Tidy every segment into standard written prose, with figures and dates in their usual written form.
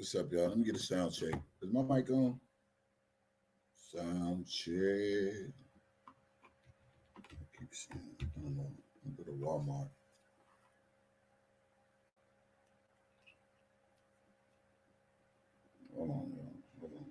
What's up, y'all? Let me get a sound check. Is my mic on? Sound check. I keep saying, I don't know. I'm go to Walmart. Hold on, y'all. Hold on.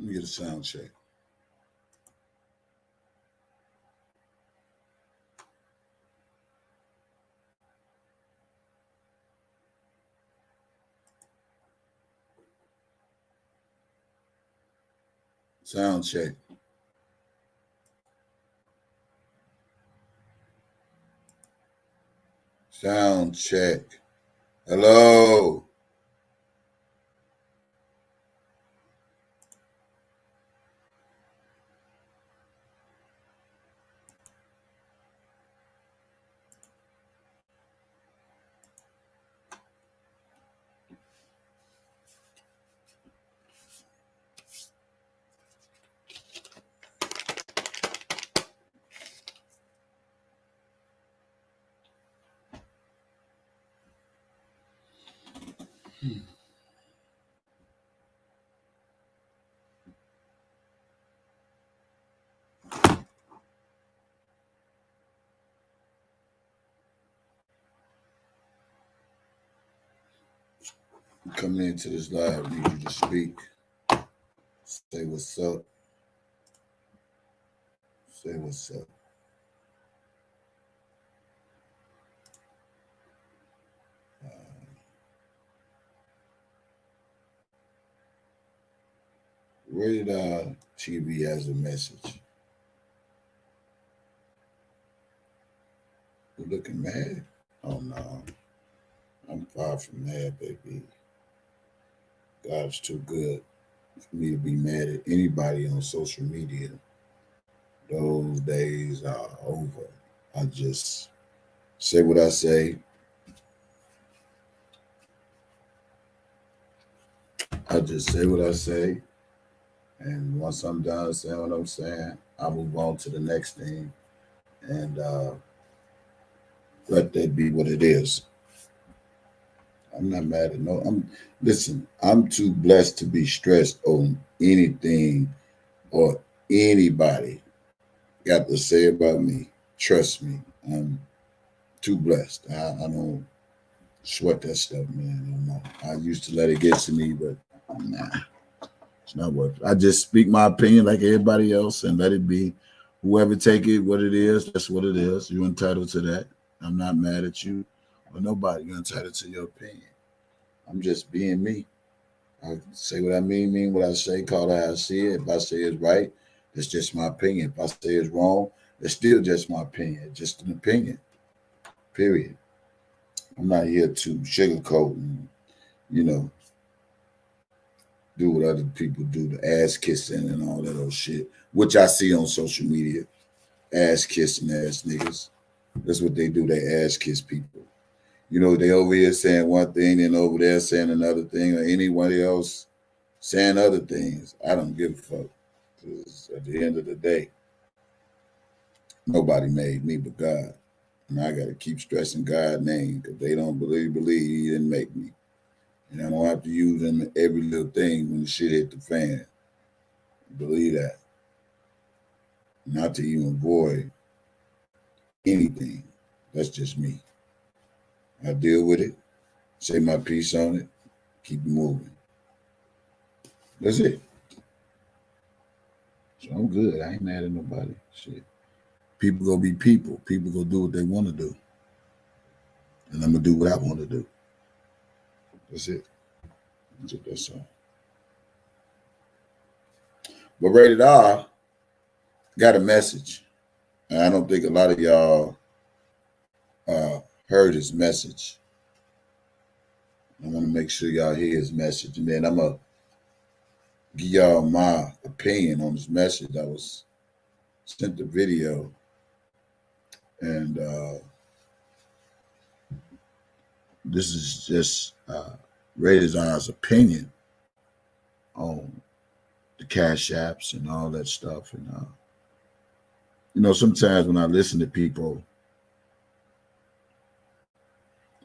Let me get a sound check. Sound check. Sound check. Hello. Coming into this live, I need you to speak. Say what's up. Say what's up. Rated TV has a message. You looking mad? Oh no. I'm far from mad, baby. God's too good for me to be mad at anybody on social media. Those days are over. I just say what I say. I just say what I say. And once I'm done saying what I'm saying, I move on to the next thing. And let that be what it is. I'm not mad at no. Listen, I'm too blessed to be stressed on anything or anybody got to say about me. Trust me. I'm too blessed. I don't sweat that stuff, man. No. I used to let it get to me, but nah, it's not worth it. I just speak my opinion like everybody else and let it be. Whoever take it, what it is, that's what it is. You're entitled to that. I'm not mad at you or nobody. You're entitled to your opinion. I'm just being me. I say what I mean what I say, call it how I see it. If I say it's right, it's just my opinion. If I say it's wrong, it's still just my opinion. It's just an opinion. Period. I'm not here to sugarcoat and, do what other people do, the ass kissing and all that old shit, which I see on social media. Ass kissing ass niggas. That's what they do. They ass kiss people. They over here saying one thing and over there saying another thing, or anybody else saying other things. I don't give a fuck. Because at the end of the day, nobody made me but God. And I got to keep stressing God's name because they don't believe he didn't make me. And I don't have to use him in every little thing when the shit hit the fan. Believe that. Not to even avoid anything. That's just me. I deal with it, say my piece on it, keep moving. That's it. So I'm good. I ain't mad at nobody. Shit. People gonna be people. People gonna do what they want to do. And I'm gonna do what I want to do. That's it. That's all. But Rated R got a message. And I don't think a lot of y'all heard his message. I want to make sure y'all hear his message, and then I'm gonna give y'all my opinion on his message. I was sent the video, and this is just Radazar's opinion on the cash apps and all that stuff. And sometimes when I listen to people,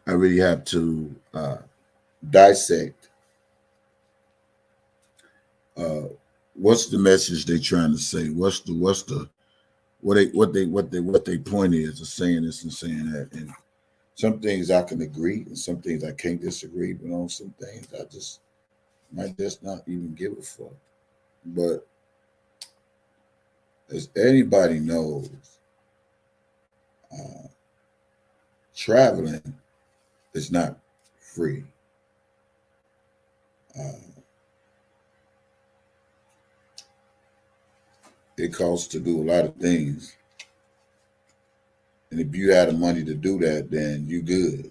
I really have to dissect what's the message they trying to say. What their point is of saying this and saying that. And some things I can agree, and some things I can't disagree. But on some things I just might just not even give a fuck. But as anybody knows, traveling is not free. It costs to do a lot of things. And if you have the money to do that, then you good.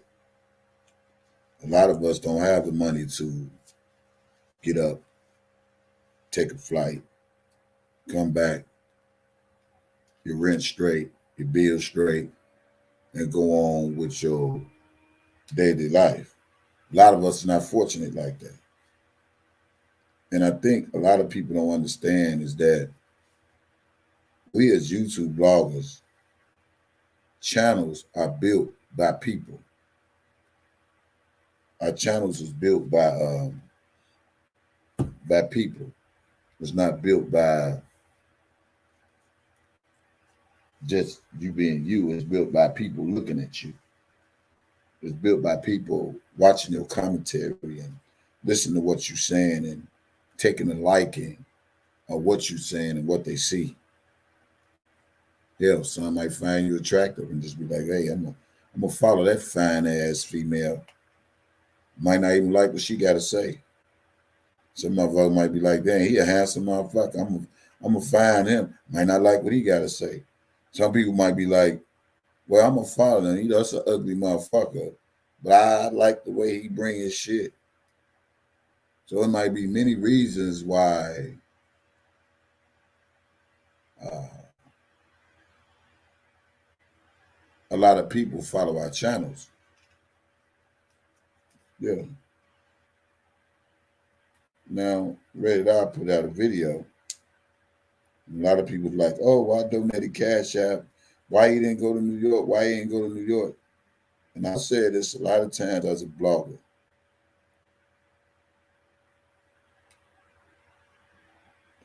A lot of us don't have the money to get up, take a flight, come back, your rent straight, your bill straight, and go on with your daily life. A lot of us are not fortunate like that. And I think a lot of people don't understand is that we as YouTube bloggers, channels are built by people. Our channels is built by people. It's not built by just you being you. It's built by people looking at you. It's built by people watching your commentary and listening to what you're saying and taking a liking of what you're saying and what they see. Yeah, some might find you attractive and just be like, hey, I'm gonna follow that fine ass female. Might not even like what she got to say. Some of us might be like, dang, he a handsome motherfucker. I'm gonna find him. Might not like what he got to say. Some people might be like, well, I'm gonna follow him. That's an ugly motherfucker, but I like the way he bring his shit. So it might be many reasons why a lot of people follow our channels. Yeah. Now, Rated R put out a video. A lot of people like, oh, well, I donated Cash App. Why he didn't go to New York? Why he ain't go to New York? And I said this a lot of times as a blogger.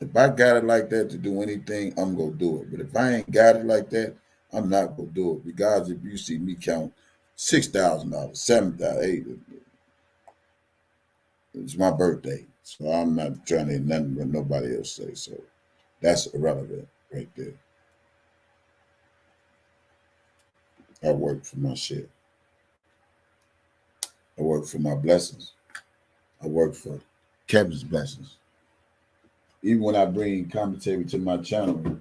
If I got it like that to do anything, I'm going to do it. But if I ain't got it like that, I'm not going to do it. Because if you see me count $6,000, $7,000, $8,000, it's my birthday. So I'm not trying to hear nothing what nobody else say. So that's irrelevant right there. I work for my shit. I work for my blessings. I work for Kevin's blessings. Even when I bring commentary to my channel,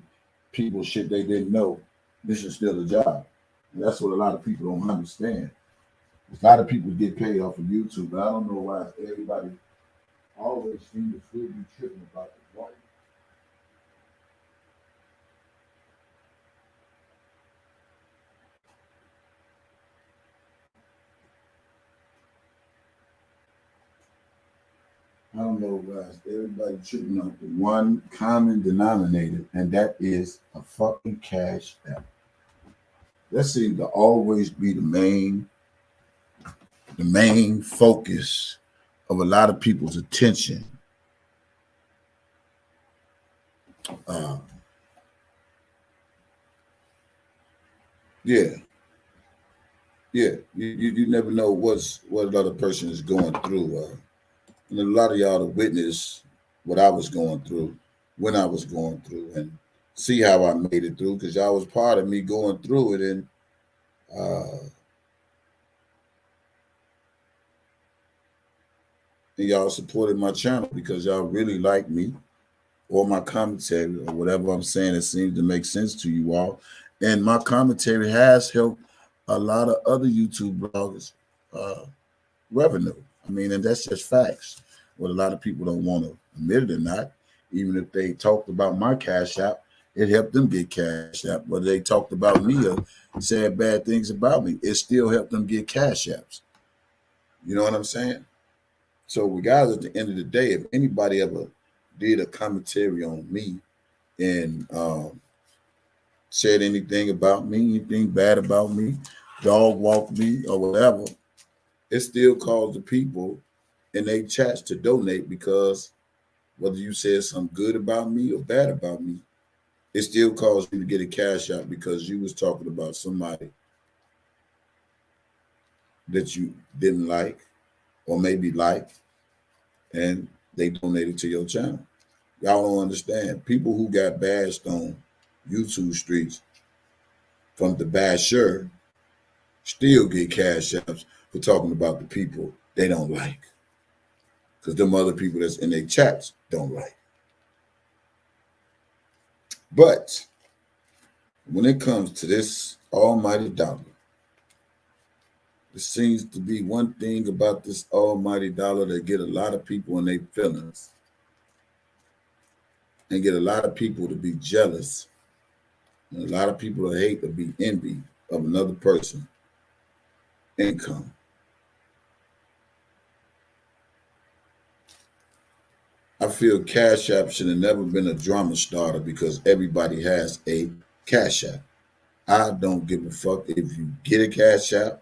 people shit they didn't know, this is still a job. And that's what a lot of people don't understand. A lot of people get paid off of YouTube, but I don't know why everybody always seems to still be tripping about the volume. I don't know, guys. Everybody tripping off the one common denominator, and that is a fucking cash app. That seems to always be the main focus of a lot of people's attention. Yeah. You never know what another person is going through. And a lot of y'all to witness what I was going through, when I was going through, and see how I made it through, because y'all was part of me going through it. And y'all supported my channel because y'all really like me or my commentary or whatever I'm saying. It seems to make sense to you all. And my commentary has helped a lot of other YouTube bloggers revenue. I mean, and that's just facts. What a lot of people don't want to admit it or not. Even if they talked about my cash app, it helped them get cash app. Whether they talked about me or said bad things about me, it still helped them get cash apps. You know what I'm saying? So regardless, at the end of the day, if anybody ever did a commentary on me and said anything about me, anything bad about me, dog walked me or whatever, it still calls the people in they chats to donate because whether you said something good about me or bad about me, it still calls you to get a cash out because you was talking about somebody that you didn't like or maybe like, and they donated to your channel. Y'all don't understand. People who got bashed on YouTube streets from the basher still get cash apps for talking about the people they don't like. Because them other people that's in their chats don't like. But when it comes to this almighty dollar, there seems to be one thing about this almighty dollar that get a lot of people in their feelings and get a lot of people to be jealous and a lot of people to hate to be envy of another person income. I feel Cash App should have never been a drama starter because everybody has a Cash App. I don't give a fuck if you get a Cash App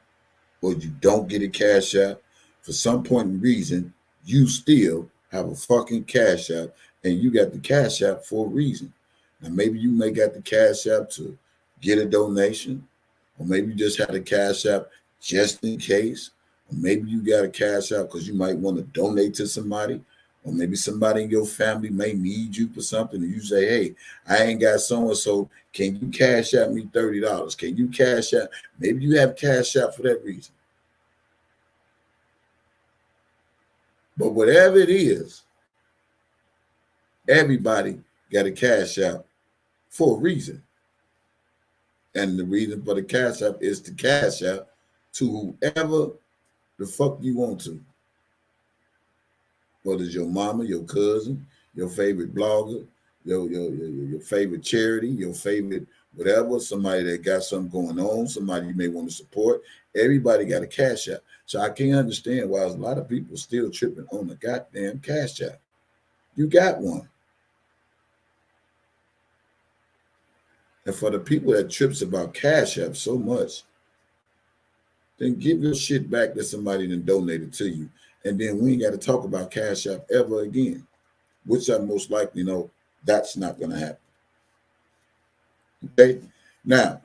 or you don't get a Cash App. For some point in reason, you still have a fucking Cash App and you got the Cash App for a reason. Now, maybe you may got the Cash App to get a donation, or maybe you just had a Cash App just in case, or maybe you got a Cash App because you might want to donate to somebody, or maybe somebody in your family may need you for something, and you say, hey, I ain't got so-and-so, can you Cash App me $30? Can you Cash App? Maybe you have Cash App for that reason. But whatever it is, everybody got a Cash App for a reason. And the reason for the Cash App is to Cash App to whoever the fuck you want to. Whether it's your mama, your cousin, your favorite blogger, your favorite charity, your favorite whatever, somebody that got something going on, somebody you may want to support. Everybody got a Cash App. So I can't understand why there's a lot of people still tripping on the goddamn Cash App. You got one. And for the people that trips about Cash App so much, then give your shit back to somebody that donated to you. And then we ain't got to talk about Cash App ever again, which I most likely know that's not going to happen. Okay? Now,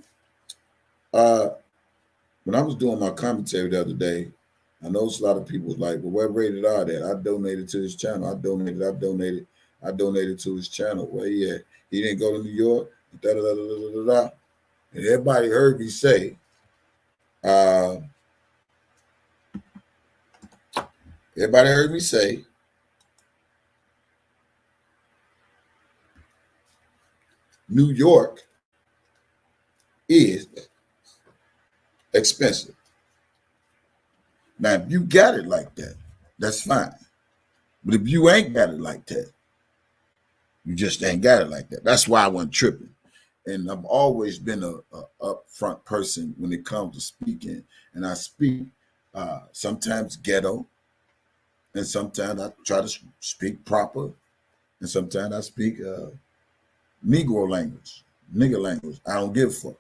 when I was doing my commentary the other day, I noticed a lot of people was like, well, where Rated R at? I donated to his channel. I donated to his channel. Where he at? He didn't go to New York. Da, da, da, da, da, da. And everybody heard me say, New York is expensive. Now, if you got it like that, that's fine. But if you ain't got it like that, you just ain't got it like that. That's why I wasn't tripping. And I've always been a upfront person when it comes to speaking. And I speak sometimes ghetto, and sometimes I try to speak proper, and sometimes I speak Negro language, nigger language. I don't give a fuck.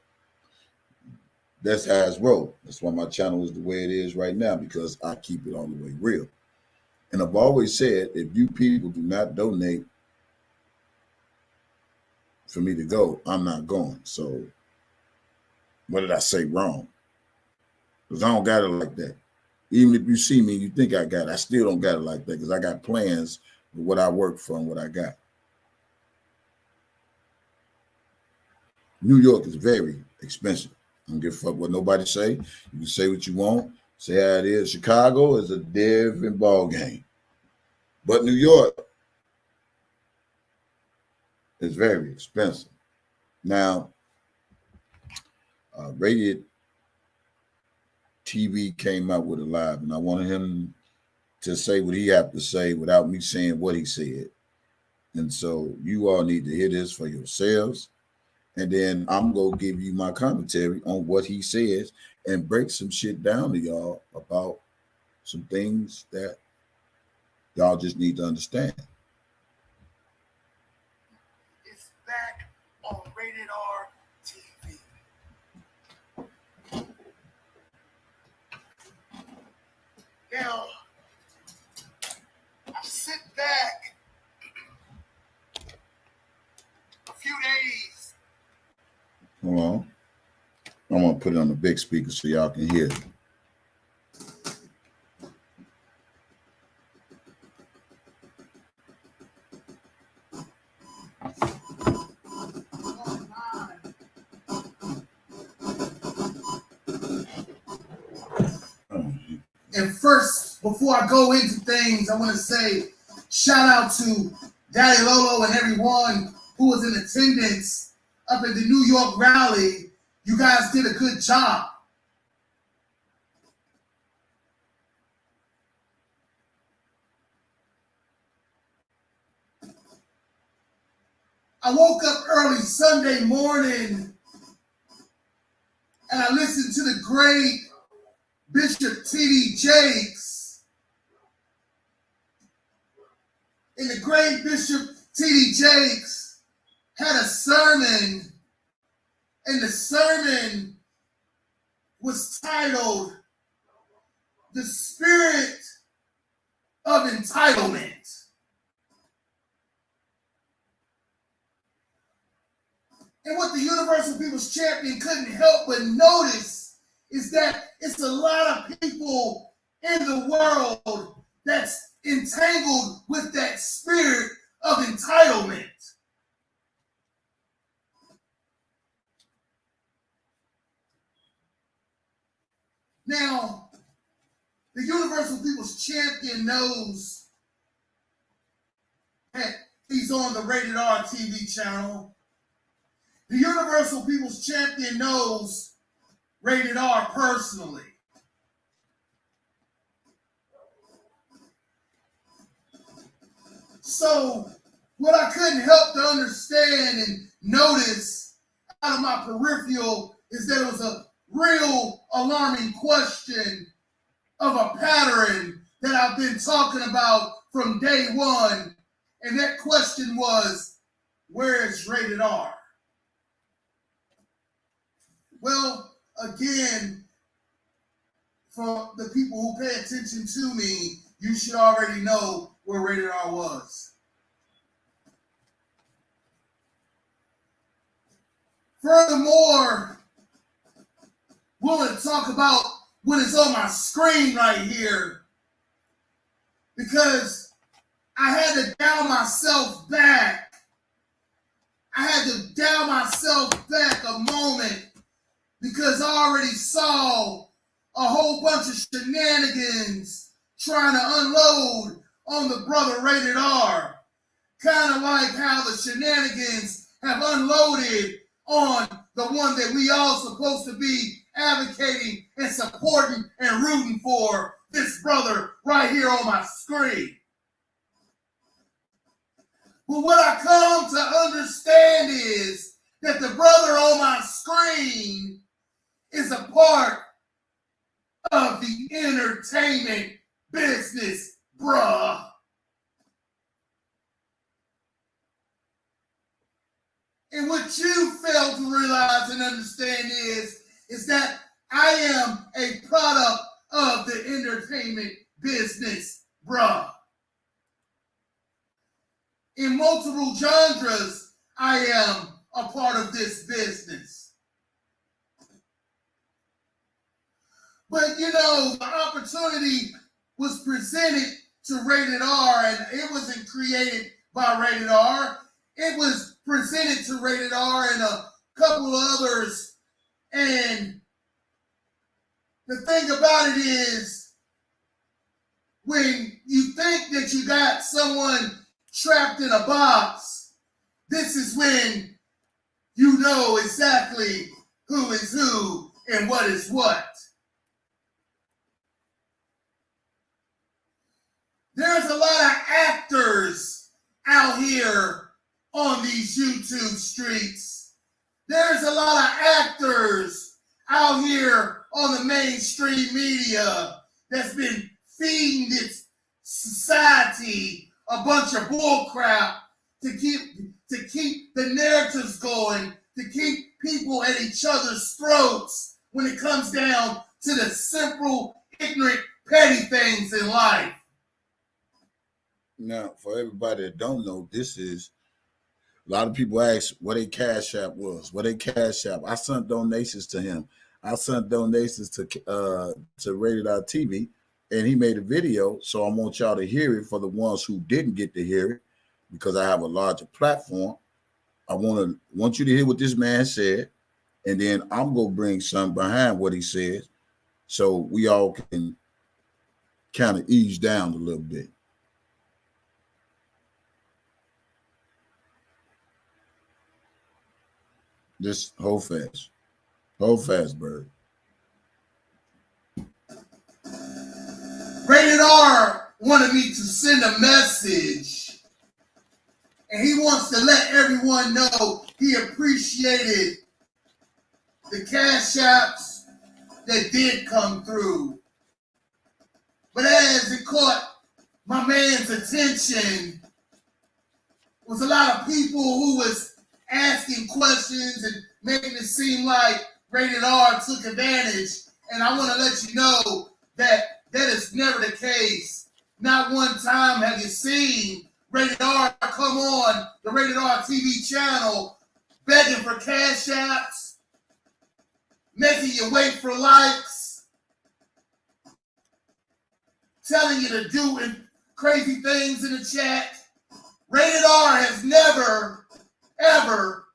That's how it's rolled. That's why my channel is the way it is right now, because I keep it all the way real. And I've always said, if you people do not donate for me to go, I'm not going. So what did I say wrong? Because I don't got it like that. Even if you see me, you think I got it, I still don't got it like that because I got plans with what I work for and what I got. New York is very expensive. I don't give a fuck what nobody say. You can say what you want, say how it is. Chicago is a different ball game. But New York is very expensive. Now, Rated TV came out with it live, and I wanted him to say what he had to say without me saying what he said. And so you all need to hear this for yourselves. And then I'm going to give you my commentary on what he says and break some shit down to y'all about some things that y'all just need to understand. It's back on Rated R TV. Now, I sit back a few days. Hold on. I'm going to put it on the big speaker so y'all can hear it. And first, before I go into things, I want to say shout out to Daddy Lolo and everyone who was in attendance up at the New York rally. You guys did a good job. I woke up early Sunday morning and I listened to the great Bishop T.D. Jakes. And the great Bishop T.D. Jakes had a sermon, and the sermon was titled The Spirit of Entitlement. And what the Universal People's Champion couldn't help but notice is that it's a lot of people in the world that's entangled with that spirit of entitlement. Now, the Universal People's Champion knows that he's on the Rated R TV channel. The Universal People's Champion knows Rated R personally. So, what I couldn't help to understand and notice out of my peripheral is that it was a real alarming question of a pattern that I've been talking about from day one. And that question was, where is Rated R? Well, again, for the people who pay attention to me, you should already know where Rated R was. Furthermore, we're going to talk about what is on my screen right here, because I had to dial myself back. I had to dial myself back a moment because I already saw a whole bunch of shenanigans trying to unload on the brother Rated R. Kind of like how the shenanigans have unloaded on the one that we all supposed to be advocating and supporting and rooting for, this brother right here on my screen. But what I come to understand is that the brother on my screen is a part of the entertainment business, bruh. And what you fail to realize and understand is that I am a product of the entertainment business, bruh. In multiple genres, I am a part of this business. But you know, the opportunity was presented to Rated R, and it wasn't created by Rated R. It was presented to Rated R and a couple of others. And the thing about it is, when you think that you got someone trapped in a box, this is when you know exactly who is who and what is what. There's a lot of actors out here on these YouTube streets. There's a lot of actors out here on the mainstream media that's been feeding this society a bunch of bullcrap to keep the narratives going, to keep people at each other's throats when it comes down to the simple, ignorant, petty things in life. Now, for everybody that don't know, this is a lot of people ask what a cash app was. What a cash app. I sent donations to him. I sent donations to Rated R TV, and he made a video. So I want y'all to hear it for the ones who didn't get to hear it, because I have a larger platform. I want you to hear what this man said, and then I'm gonna bring some behind what he says, so we all can kind of ease down a little bit. Just hold fast. Hold fast, bird. Rated R wanted me to send a message, and he wants to let everyone know he appreciated the cash apps that did come through. But as it caught my man's attention, was a lot of people who was asking questions and making it seem like Rated R took advantage. And I want to let you know that that is never the case. Not one time have you seen Rated R come on the Rated R TV channel begging for cash apps, making you wait for likes, telling you to do crazy things in the chat. Rated R has never, ever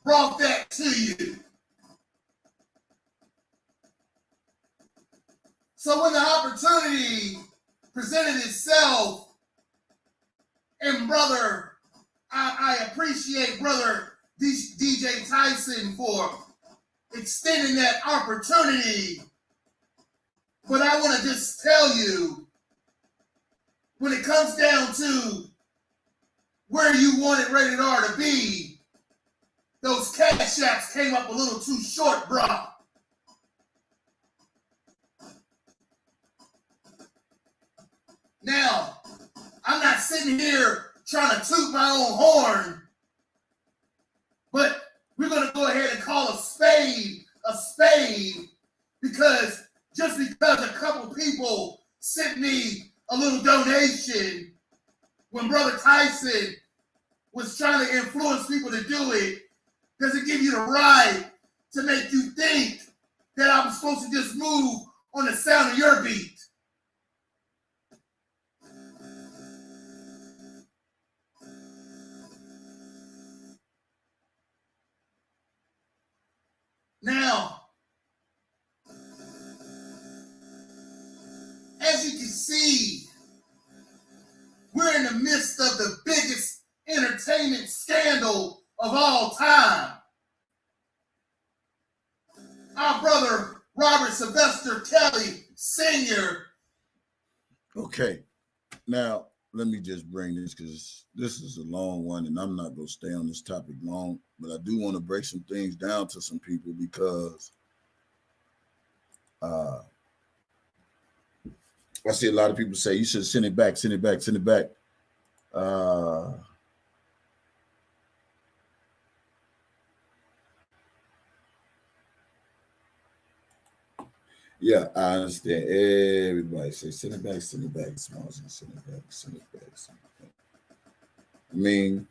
brought that to you. So when the opportunity presented itself, and brother, I appreciate brother DJ Tyson for extending that opportunity, but I want to just tell you, when it comes down to where you wanted Rated R to be, those cash apps came up a little too short, bro. Now, I'm not sitting here trying to toot my own horn, but we're going to go ahead and call a spade, because just because a couple people sent me a little donation when Brother Tyson was trying to influence people to do it, doesn't give you the right to make you think that I'm supposed to just move on the sound of your beat. Now, as you can see, we're in the midst of the biggest entertainment scandal of all time. Our brother, Robert Sylvester Kelly Sr. Okay, now let me just bring this, because this is a long one and I'm not going to stay on this topic long, but I do want to break some things down to some people, because I see a lot of people say you should send it back. Yeah, I understand. Everybody say send it back, send it back, send it back, send it back. I mean,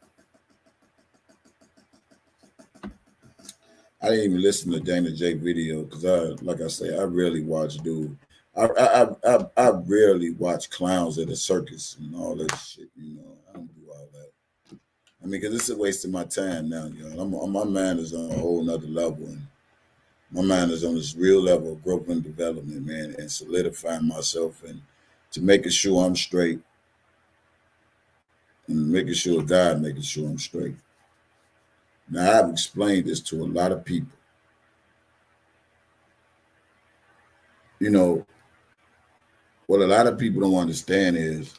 I didn't even listen to Dana J video because like I say, I rarely watch Doodle. I rarely watch clowns at a circus and all that shit. You know, I don't do all that. I mean, because it's a waste of my time now, y'all. My mind is on a whole nother level, and my mind is on this real level of growth and development, man, and solidifying myself and to making sure I'm straight, and making sure God making sure I'm straight. Now, I've explained this to a lot of people. You know, what a lot of people don't understand is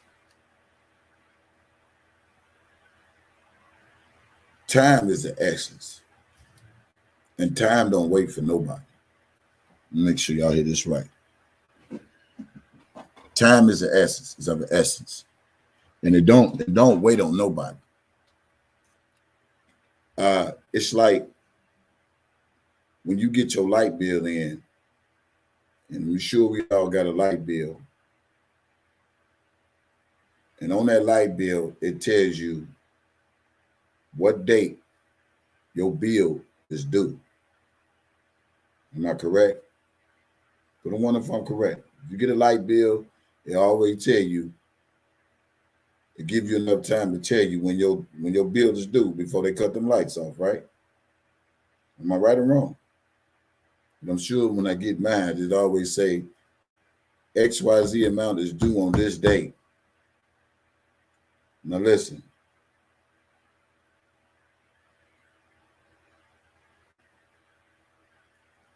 time is the essence, and time don't wait for nobody. Make sure y'all hear this right. Time is the essence. It's of the essence, and it don't wait on nobody. It's like when you get your light bill in, and we're sure we all got a light bill, and on that light bill it tells you what date your bill is due. Am I correct? But I wonder if I'm correct. If you get a light bill, they always tell you, it give you enough time to tell you when your bill is due before they cut them lights off, right? Am I right or wrong? And I'm sure when I get mine, it always say XYZ amount is due on this date. Now listen.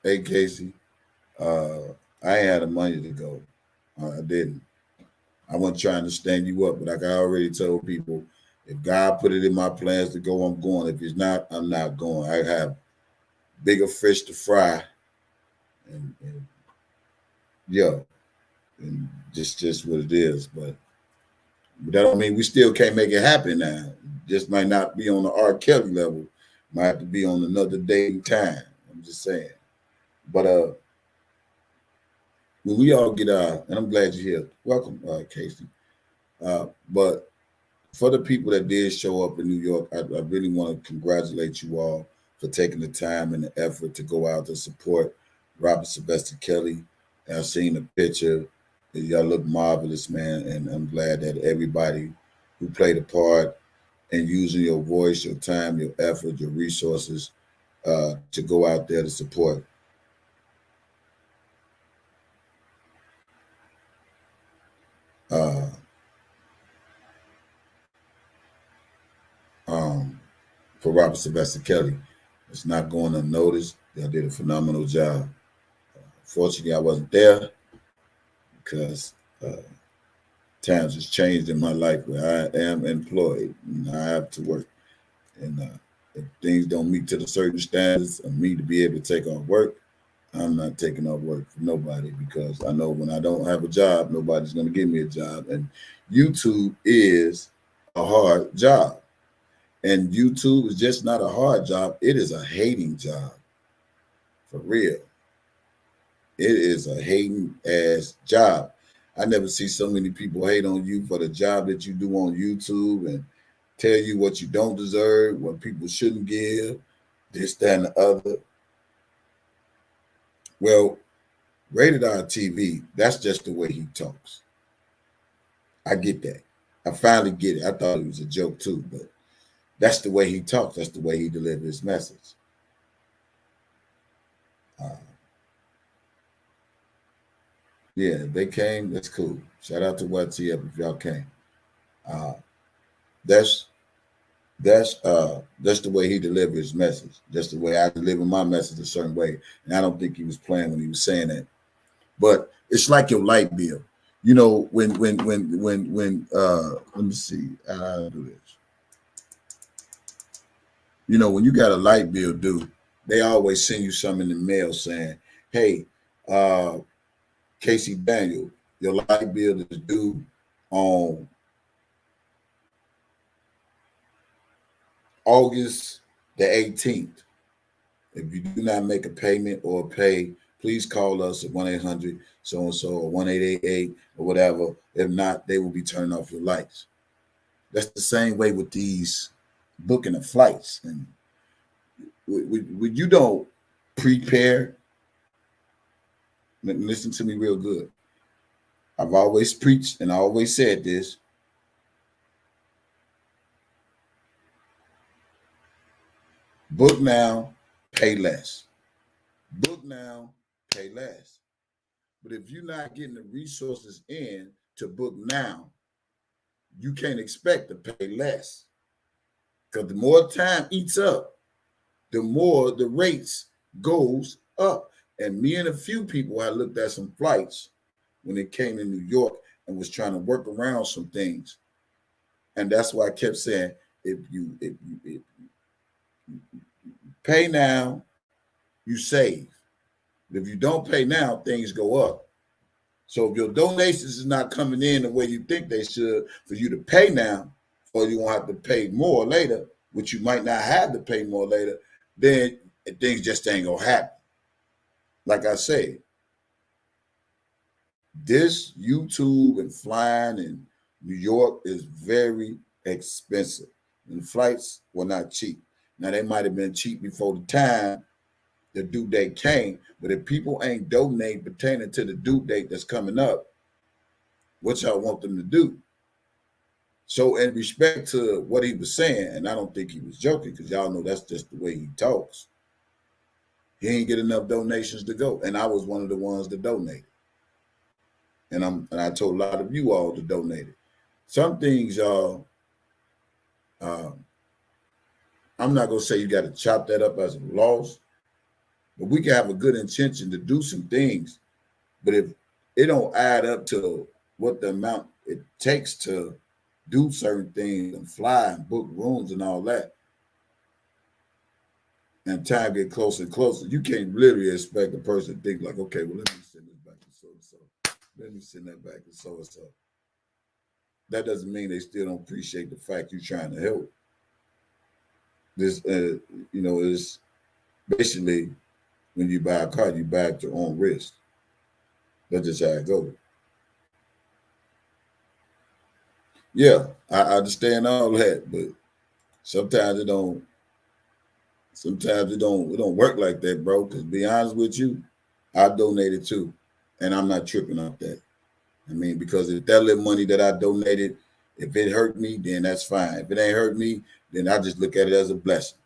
Hey Casey, I ain't had the money to go. I didn't. I wasn't trying to stand you up, but like I already told people, if God put it in my plans to go, I'm going. If it's not, I'm not going. I have bigger fish to fry, and yeah, and just what it is. But that don't mean we still can't make it happen now. Just might not be on the R. Kelly level. Might have to be on another day and time. I'm just saying. But when we all get and I'm glad you're here. Welcome, Casey. But for the people that did show up in New York, I really want to congratulate you all for taking the time and the effort to go out to support Robert Sylvester Kelly. I've seen the picture. Y'all look marvelous, man. And I'm glad that everybody who played a part in using your voice, your time, your effort, your resources to go out there to support. For Robert Sylvester Kelly. It's not going unnoticed. Y'all did a phenomenal job. Fortunately, I wasn't there because times has changed in my life where I am employed and I have to work. And if things don't meet to the certain standards of me to be able to take off work, I'm not taking off work for nobody because I know when I don't have a job, nobody's going to give me a job. And YouTube is a hard job. And YouTube is just not a hard job. It is a hating job. For real. It is a hating ass job. I never see so many people hate on you for the job that you do on YouTube and tell you what you don't deserve, what people shouldn't give, this, that, and the other. Well, Rated R TV, that's just the way he talks. I get that. I finally get it. I thought it was a joke too, but that's the way he talks. That's the way he delivers his message. Yeah, they came. That's cool. Shout out to YTF if y'all came. That's the way he delivers his message. That's the way I deliver my message a certain way. And I don't think he was playing when he was saying that. But it's like your light bill. You know, when let me see how I do this. You know, when you got a light bill due, they always send you something in the mail saying, hey, Casey Daniel, your light bill is due on August the 18th. If you do not make a payment or pay, please call us at 1-800 so-and-so or 1-888 or whatever. If not, they will be turning off your lights. That's the same way with these booking of flights. And when you don't prepare, listen to me real good. I've always preached and I always said this. Book now, pay less. Book now, pay less. But if you're not getting the resources in to book now, you can't expect to pay less. Because the more time eats up, the more the rates goes up. And me and a few people, I looked at some flights when it came to New York and was trying to work around some things. And that's why I kept saying, if you pay now, you save. If you don't pay now, things go up. So if your donations is not coming in the way you think they should, for you to pay now, or you won't have to pay more later, which you might not have to pay more later, then things just ain't gonna happen. Like I said, this YouTube and flying in New York is very expensive. And the flights were not cheap. Now they might have been cheap before the time the due date came, but if people ain't donating pertaining to the due date that's coming up, what y'all want them to do? So in respect to what he was saying, and I don't think he was joking, because y'all know that's just the way he talks. He ain't get enough donations to go. And I was one of the ones that donated. And I told a lot of you all to donate it. Some things, y'all, I'm not gonna say you got to chop that up as a loss, but we can have a good intention to do some things. But if it don't add up to what the amount it takes to do certain things and fly and book rooms and all that, and time get closer and closer, you can't literally expect a person to think like, okay, well, let me send this back to so-and-so. Let me send that back to so-and-so. That doesn't mean they still don't appreciate the fact you're trying to help. This, is basically when you buy a car, you buy at your own risk. That's just how it goes. Yeah, I understand all that, but sometimes it don't. Sometimes it don't work like that, bro. Because to be honest with you, I donated too, and I'm not tripping off that. I mean, because if that little money that I donated, if it hurt me, then that's fine. If it ain't hurt me, then I just look at it as a blessing.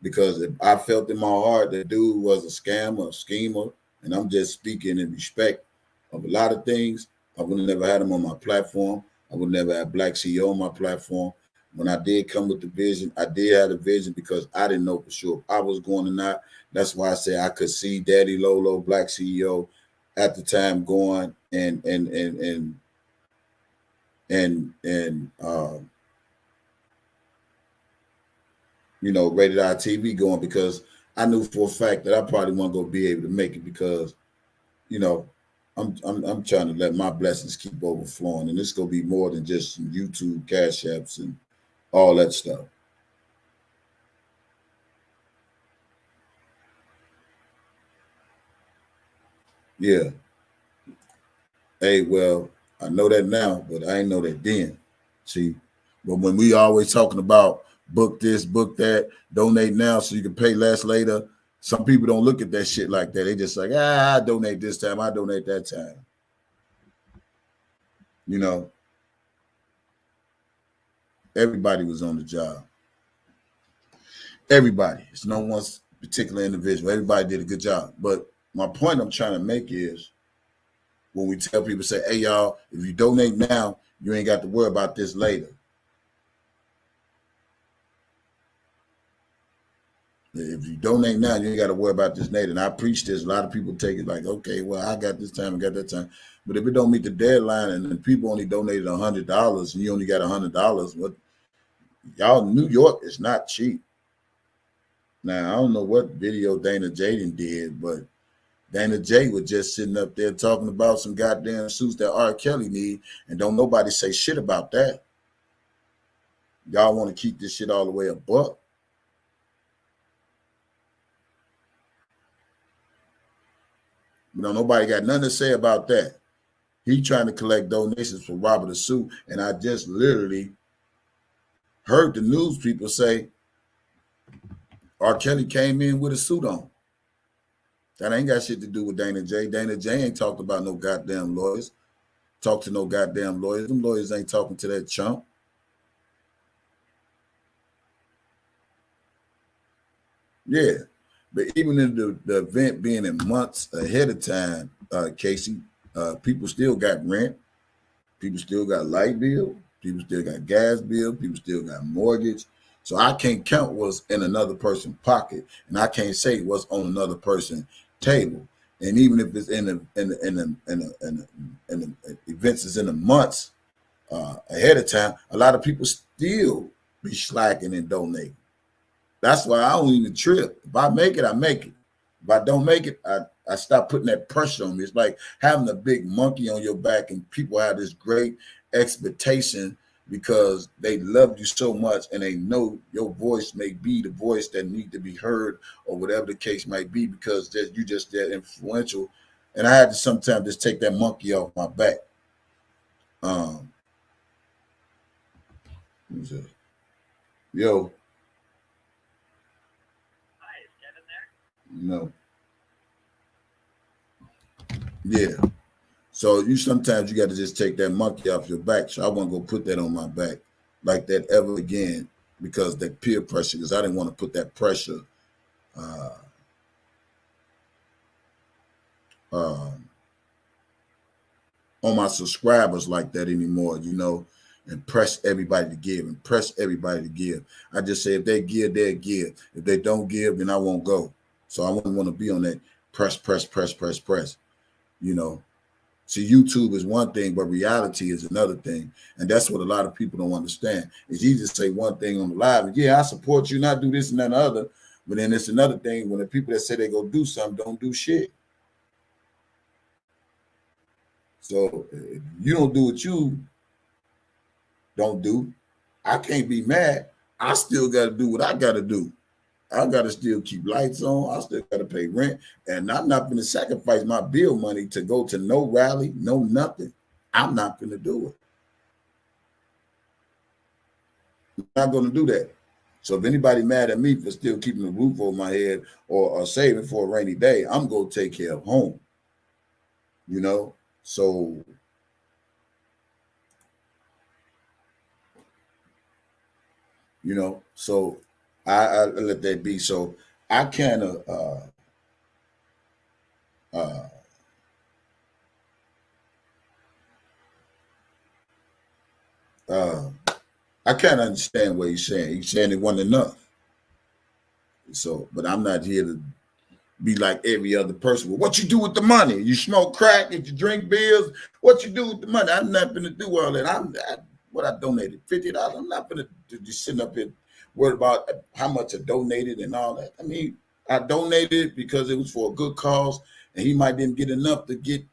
Because if I felt in my heart that dude was a scammer, a schemer, and I'm just speaking in respect of a lot of things, I would have never had him on my platform. I would never have Black CEO on my platform. When I did come with the vision, I did have the vision because I didn't know for sure if I was going or not. That's why I say I could see Daddy Lolo, Black CEO, at the time going and Rated R TV going, because I knew for a fact that I probably wasn't going to be able to make it because, I'm trying to let my blessings keep overflowing, and it's going to be more than just some YouTube cash apps and all that stuff. Yeah. Hey, well, I know that now, but I ain't know that then. See, but when we always talking about book this, book that, donate now so you can pay less later, some people don't look at that shit like that. They just like, I donate this time, I donate that time. Everybody was on the job. Everybody. It's no one particular individual. Everybody did a good job. But my point I'm trying to make is, when we tell people, say, hey, y'all, if you donate now, you ain't got to worry about this later. If you donate now, you ain't got to worry about this later. And I preach this. A lot of people take it like, okay, well, I got this time, I got that time. But if it don't meet the deadline and people only donated $100 and you only got $100, what y'all, New York is not cheap. Now, I don't know what video Dana Jaden did, but Dana J was just sitting up there talking about some goddamn suits that R. Kelly need, and don't nobody say shit about that. Y'all want to keep this shit all the way a buck. Nobody got nothing to say about that. He trying to collect donations for Robert a suit, and I just literally heard the news people say R. Kelly came in with a suit on. That ain't got shit to do with Dana J. Dana J ain't talked about no goddamn lawyers. Talk to no goddamn lawyers. Them lawyers ain't talking to that chump. Yeah. But even in the event being in months ahead of time, Casey, people still got rent. People still got light bill. People still got gas bill. People still got mortgage. So I can't count what's in another person's pocket. And I can't say what's on another person's table. And even if it's in the events is in the months ahead of time, a lot of people still be slacking and donating. That's why I don't even trip. If I make it, I make it. If I don't make it, I stop putting that pressure on me. It's like having a big monkey on your back, and people have this great expectation because they love you so much and they know your voice may be the voice that need to be heard or whatever the case might be because you just that influential. And I had to sometimes just take that monkey off my back. Who's that? Yo. Hi, is Kevin there? No. Yeah. So sometimes you got to just take that monkey off your back. So I wasn't gonna put that on my back like that ever again because that peer pressure. Because I didn't want to put that pressure on my subscribers like that anymore. And press everybody to give and press everybody to give. I just say if they give, they'll give. If they don't give, then I won't go. So I wouldn't want to be on that press. See, YouTube is one thing, but reality is another thing. And that's what a lot of people don't understand. It's easy to say one thing on the live. And yeah, I support you, not do this and that and other. But then it's another thing when the people that say they go do something don't do shit. So if you don't do what you don't do, I can't be mad. I still got to do what I got to do. I got to still keep lights on. I still got to pay rent. And I'm not going to sacrifice my bill money to go to no rally, no nothing. I'm not going to do it. I'm not going to do that. So if anybody mad at me for still keeping the roof over my head or saving for a rainy day, I'm going to take care of home. So so I let that be. So I kind of I can't understand what he's saying. He's saying it wasn't enough. So, but I'm not here to be like every other person. Well, what you do with the money? You smoke crack? If you drink beers? What you do with the money? I'm not going to do all that. I donated $50. I'm not going to just sitting up here worried about how much I donated and all that. I mean, I donated because it was for a good cause, and he might didn't get enough to get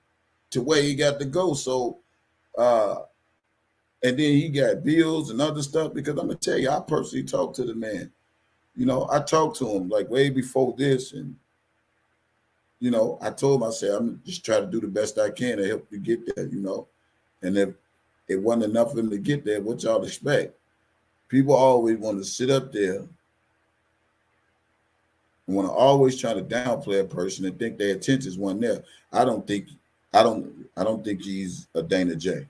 to where he got to go. So, and then he got bills and other stuff because I'm going to tell you, I personally talked to the man. I talked to him like way before this, and I told him, I said, I'm just trying to do the best I can to help you get there, and if it wasn't enough for him to get there, what y'all expect? People always want to sit up there and want to always try to downplay a person and think their intentions weren't there. I don't think he's a Dana J.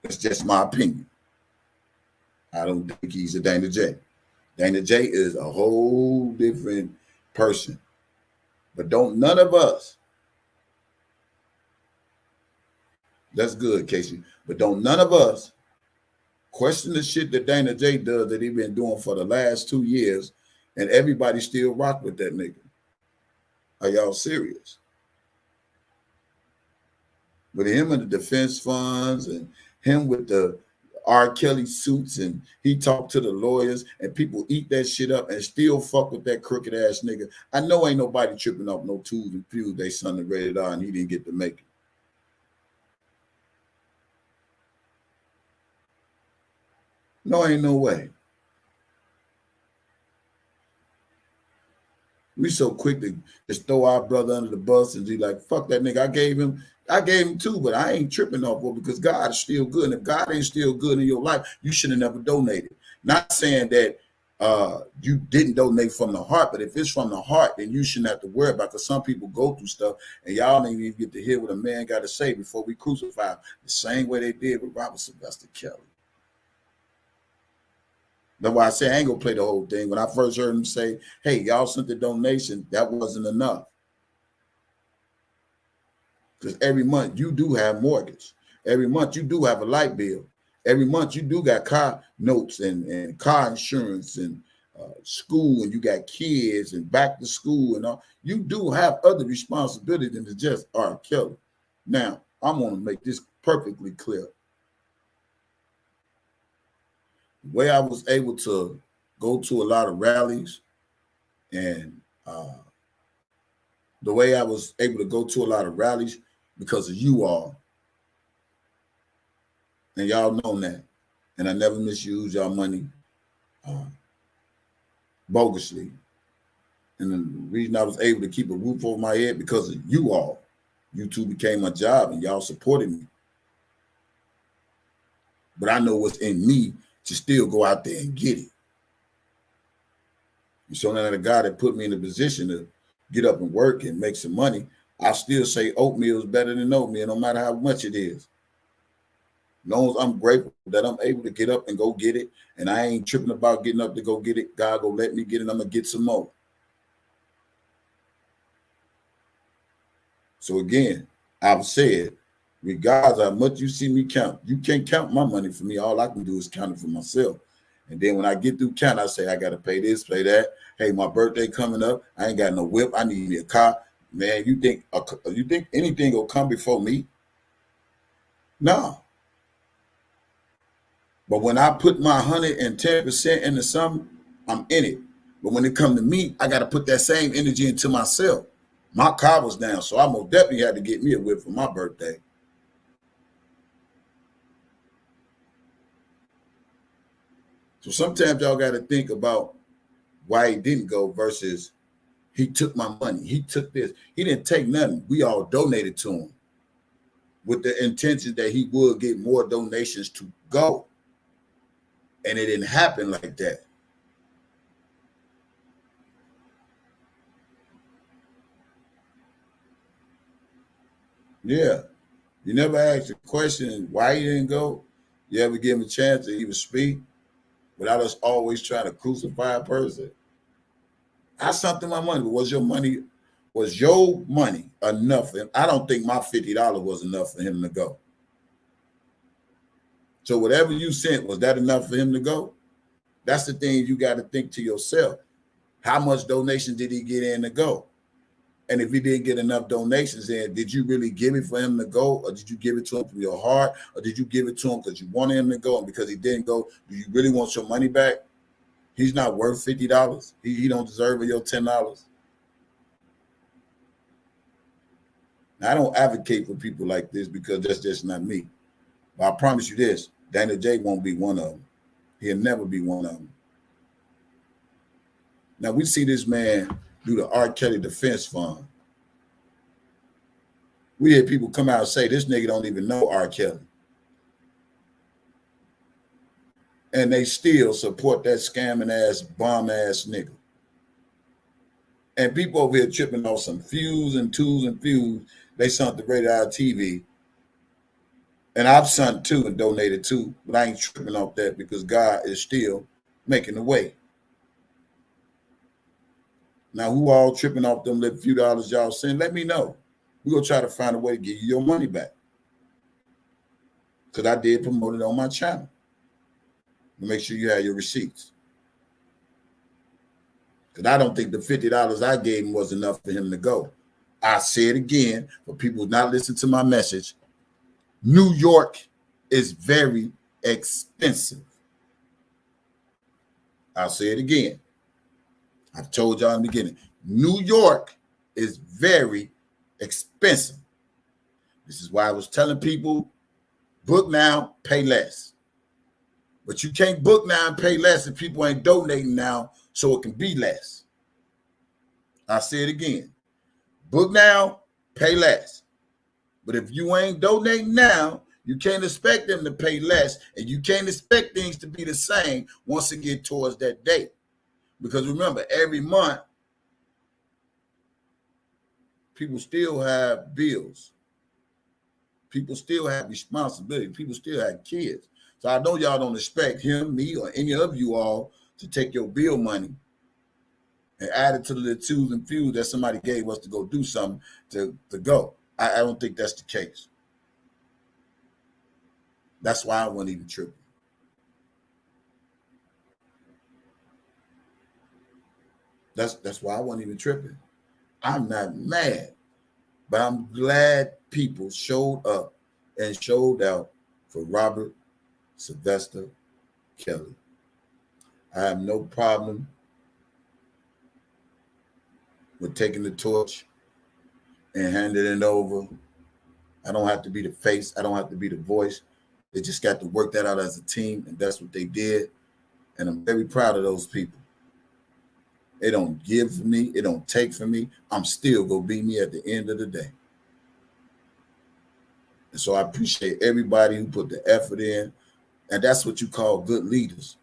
It's just my opinion. I don't think he's a Dana J. Dana J is a whole different person. But don't none of us, that's good, Casey, but don't none of us question the shit that Dana J does that he been doing for the last 2 years, and everybody still rock with that nigga. Are y'all serious? With him and the defense funds and him with the R. Kelly suits, and he talked to the lawyers, and people eat that shit up and still fuck with that crooked ass nigga. I know ain't nobody tripping off no tools and fuse they son of Rated R and he didn't get to make it. No, ain't no way. We so quick to just throw our brother under the bus and be like, fuck that nigga. I gave him too, but I ain't tripping off of it because God is still good. And if God ain't still good in your life, you should have never donated. Not saying that you didn't donate from the heart, but if it's from the heart, then you shouldn't have to worry about it because some people go through stuff and y'all ain't even get to hear what a man got to say before we crucify him. The same way they did with Robert Sylvester Kelly. That's why I say I ain't gonna play the whole thing. When I first heard him say, hey, y'all sent the donation, that wasn't enough. Because every month you do have mortgage. Every month you do have a light bill. Every month you do got car notes and car insurance and school and you got kids and back to school and all, you do have other responsibility than to just R. Kelly. Now, I'm going to make this perfectly clear. The way I was able to go to a lot of rallies and the way I was able to go to a lot of rallies because of you all, and y'all know that, and I never misuse y'all money bogusly. And the reason I was able to keep a roof over my head because of you all. You two became my job and y'all supported me. But I know what's in me to still go out there and get it. And so now the guy that put me in a position to get up and work and make some money, I still say oatmeal is better than oatmeal, no matter how much it is. As long as I'm grateful that I'm able to get up and go get it, and I ain't tripping about getting up to go get it, God go let me get it, I'm going to get some more. So again, I've said, regardless of how much you see me count, you can't count my money for me. All I can do is count it for myself. And then when I get through count, I say, I got to pay this, pay that. Hey, my birthday coming up. I ain't got no whip. I need me a car. Man, you think anything will come before me? No. But when I put my 110% into something, I'm in it. But when it comes to me, I got to put that same energy into myself. My car was down, so I most definitely had to get me a whip for my birthday. So sometimes y'all got to think about why he didn't go versus he took my money. He took this. He didn't take nothing. We all donated to him with the intention that he would get more donations to go. And it didn't happen like that. Yeah. You never asked the question why he didn't go. You ever give him a chance to even speak without us always trying to crucify a person? I sent him my money, but was your money enough for him? I don't think my $50 was enough for him to go. So whatever you sent, was that enough for him to go? That's the thing you got to think to yourself. How much donation did he get in to go? And if he didn't get enough donations in, did you really give it for him to go? Or did you give it to him from your heart? Or did you give it to him because you wanted him to go? And because he didn't go, do you really want your money back? He's not worth $50. He don't deserve your $10. Now, I don't advocate for people like this because that's just not me. But I promise you this, Daniel J won't be one of them. He'll never be one of them. Now, we see this man do the R. Kelly Defense Fund. We hear people come out and say, this nigga don't even know R. Kelly. And they still support that scamming ass, bomb ass nigga. And people over here tripping off some fuse and tools and fuse. They sent the rated R TV. And I've sent too and donated too, but I ain't tripping off that because God is still making the way. Now, who all tripping off them little few dollars y'all send? Let me know. We're going to try to find a way to get you your money back. Because I did promote it on my channel. Make sure you have your receipts. Because I don't think the $50 I gave him was enough for him to go. I say it again for people who not listen to my message. New York is very expensive. I'll say it again. I've told y'all in the beginning. New York is very expensive. This is why I was telling people, book now, pay less. But you can't book now and pay less if people ain't donating now, so it can be less. I'll say it again. Book now, pay less. But if you ain't donating now, you can't expect them to pay less, and you can't expect things to be the same once it get towards that date. Because remember, every month, people still have bills. People still have responsibility. People still have kids. So I know y'all don't expect him, me, or any of you all to take your bill money and add it to the twos and fews that somebody gave us to go do something to go. I don't think that's the case. That's why I wasn't even tripping. That's why I wasn't even tripping. I'm not mad, but I'm glad people showed up and showed out for Robert Sylvester Kelly. I have no problem with taking the torch and handing it over. I don't have to be the face. I don't have to be the voice. They just got to work that out as a team, and that's what they did. And I'm very proud of those people. They don't give for me. It don't take for me. I'm still going to be me at the end of the day. And so I appreciate everybody who put the effort in. And that's what you call good leaders.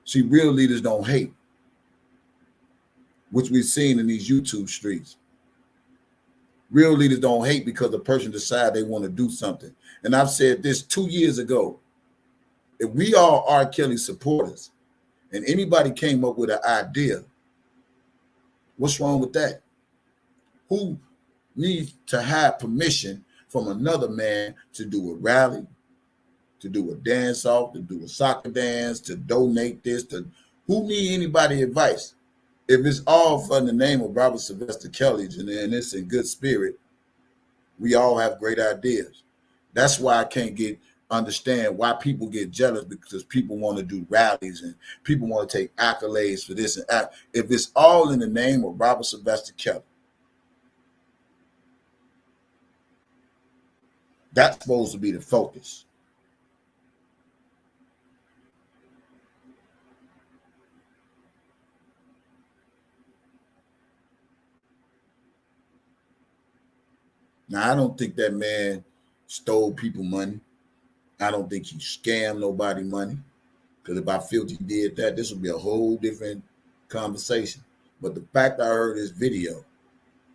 See, real leaders don't hate, which we've seen in these YouTube streets. Real leaders don't hate because the person decides they want to do something. And I've said this 2 years ago. If we all are Kelly supporters and anybody came up with an idea, what's wrong with that? Who needs to have permission from another man to do a rally, to do a dance off, to do a soccer dance, to donate this? Who need anybody advice? If it's all for the name of Robert Sylvester Kelly and it's in good spirit, we all have great ideas. That's why I can't understand why people get jealous, because people want to do rallies and people want to take accolades for this and that. If it's all in the name of Robert Sylvester Kelly, that's supposed to be the focus. Now, I don't think that man stole people money. I don't think he scammed nobody money. Because if I felt he did that, this would be a whole different conversation. But the fact I heard his video,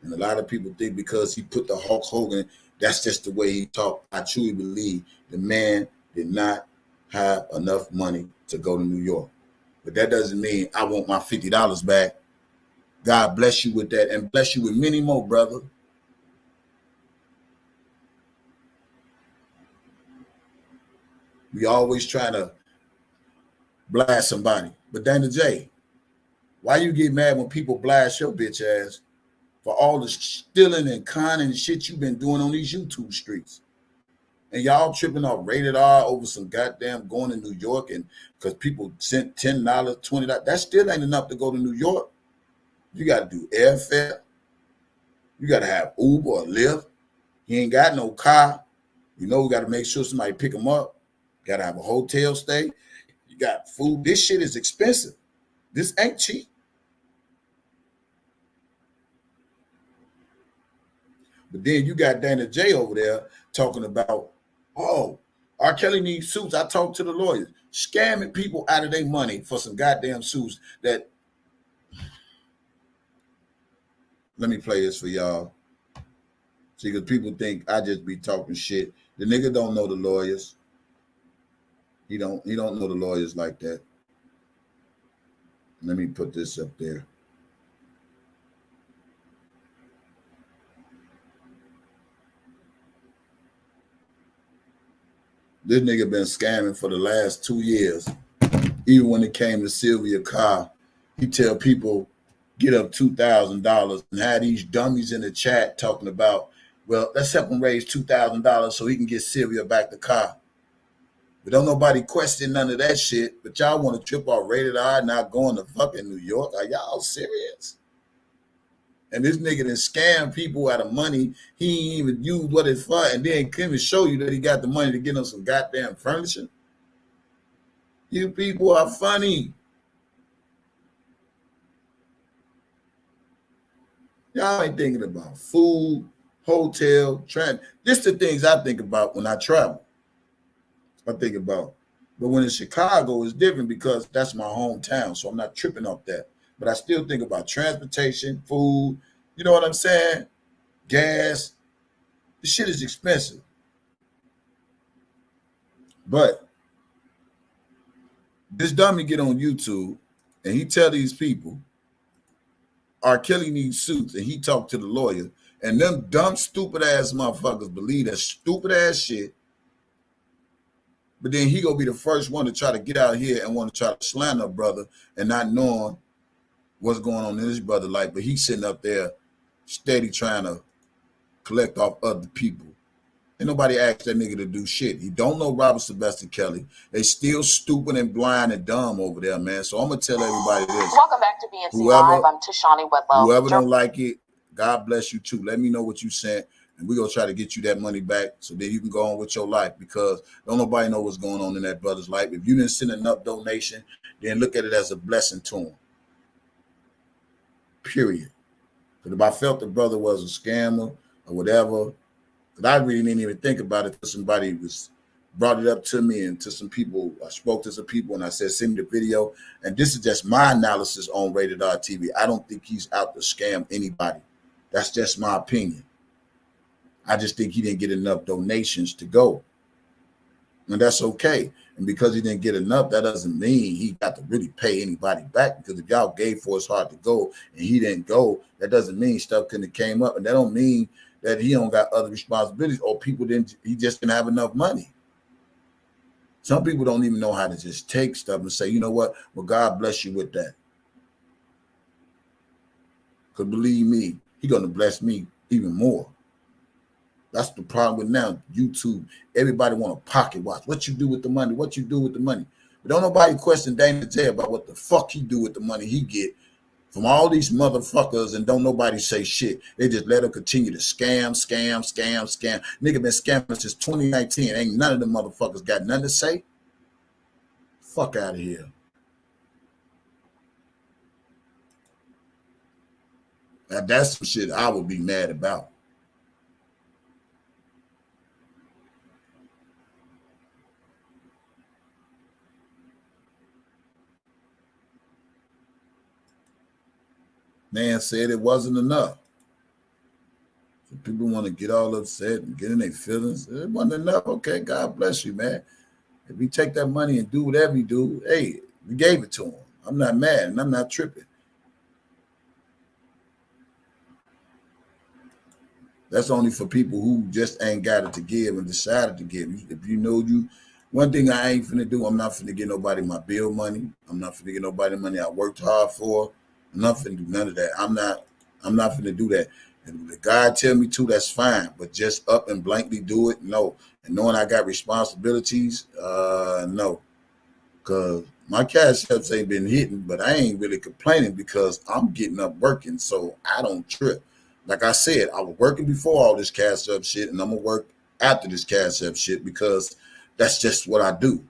and a lot of people think because he put the Hulk Hogan, that's just the way he talked. I truly believe the man did not have enough money to go to New York. But that doesn't mean I want my $50 back. God bless you with that and bless you with many more, brother. We always try to blast somebody. But Dana J, why you get mad when people blast your bitch ass for all the stealing and conning and shit you've been doing on these YouTube streets? And y'all tripping off rated R over some goddamn going to New York, and because people sent $10, $20. That still ain't enough to go to New York. You got to do airfare. You got to have Uber or Lyft. He ain't got no car. You know, we got to make sure somebody pick him up. Got to have a hotel stay. You got food. This shit is expensive. This ain't cheap. But then you got Dana J over there talking about, oh, R. Kelly needs suits. I talked to the lawyers. Scamming people out of their money for some goddamn suits that. Let me play this for y'all. See, because people think I just be talking shit. The nigga don't know the lawyers. He don't know the lawyers like that. Let me put this up there. This nigga been scamming for the last 2 years. Even when it came to Sylvia Carr, he tell people get up $2,000 and had these dummies in the chat talking about, well, let's help him raise $2,000 so he can get Sylvia back the car. But don't nobody question none of that shit. But y'all want to trip off rated R not going to fucking New York? Are y'all serious? And this nigga done scam people out of money he ain't even used what it's for, and then couldn't even show you that he got the money to get him some goddamn furniture. You people are funny. Y'all ain't thinking about food, hotel, travel. This the things I think about when I travel. I think about. But when it's Chicago, it's different because that's my hometown, so I'm not tripping off that. But I still think about transportation, food, you know what I'm saying? Gas. This shit is expensive. But this dummy get on YouTube and he tell these people, R. Kelly needs suits, and he talked to the lawyer, and them dumb, stupid ass motherfuckers believe that stupid ass shit. But then he gonna be the first one to try to get out here and want to try to slander a brother and not knowing what's going on in his brother's life, but he's sitting up there steady trying to collect off other people. Ain't nobody asked that nigga to do shit. He don't know Robert Sylvester Kelly. They still stupid and blind and dumb over there, man. So I'm gonna tell everybody this. Welcome back to BNC Live. I'm Tashani Wedlow. Whoever don't like it, God bless you too. Let me know what you sent, and we're gonna try to get you that money back so that you can go on with your life, because don't nobody know what's going on in that brother's life. If you didn't send enough donation, then look at it as a blessing to him. Period. Because if I felt the brother was a scammer or whatever, I really didn't even think about it until somebody brought it up to me, and to some people. I spoke to some people and I said, send me the video. And this is just my analysis on Rated R TV. I don't think he's out to scam anybody. That's just my opinion. I just think he didn't get enough donations to go. And that's okay. And because he didn't get enough, that doesn't mean he got to really pay anybody back. Because if y'all gave for his heart to go and he didn't go, that doesn't mean stuff couldn't have came up. And that don't mean that he don't got other responsibilities, or he just didn't have enough money. Some people don't even know how to just take stuff and say, you know what? Well, God bless you with that. Because believe me, he's going to bless me even more. That's the problem with now YouTube. Everybody want to pocket watch. What you do with the money? What you do with the money? But don't nobody question Dana J about what the fuck he do with the money he get from all these motherfuckers, and don't nobody say shit. They just let them continue to scam. Nigga been scamming since 2019. Ain't none of them motherfuckers got nothing to say. Fuck out of here. Now that's some shit I would be mad about. Man said it wasn't enough. So people want to get all upset and get in their feelings. It wasn't enough. Okay, God bless you, man. If you take that money and do whatever you do, hey, we gave it to him. I'm not mad and I'm not tripping. That's only for people who just ain't got it to give and decided to give. If you know you, one thing I ain't finna do, I'm not finna get nobody my bill money. I'm not finna get nobody money I worked hard for. I'm not finna do none of that. I'm not finna do that. And if God tell me to, that's fine. But just up and blankly do it, no. And knowing I got responsibilities, no. Because my cash apps ain't been hitting, but I ain't really complaining because I'm getting up working, so I don't trip. Like I said, I was working before all this cash up shit, and I'm gonna work after this cash up shit because that's just what I do.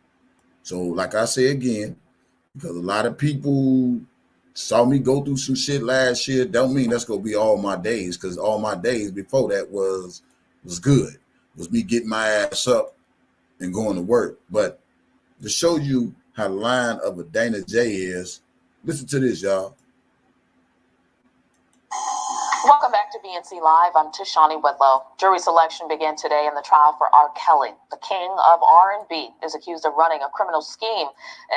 So, like I say again, because a lot of people saw me go through some shit last year, don't mean that's gonna be all my days, because all my days before that was good. It was me getting my ass up and going to work. But to show you how the line of a Dana J is, listen to this, y'all. Welcome back to BNC Live. I'm Tashani Wedlow. Jury selection began today in the trial for R. Kelly. The king of R&B is accused of running a criminal scheme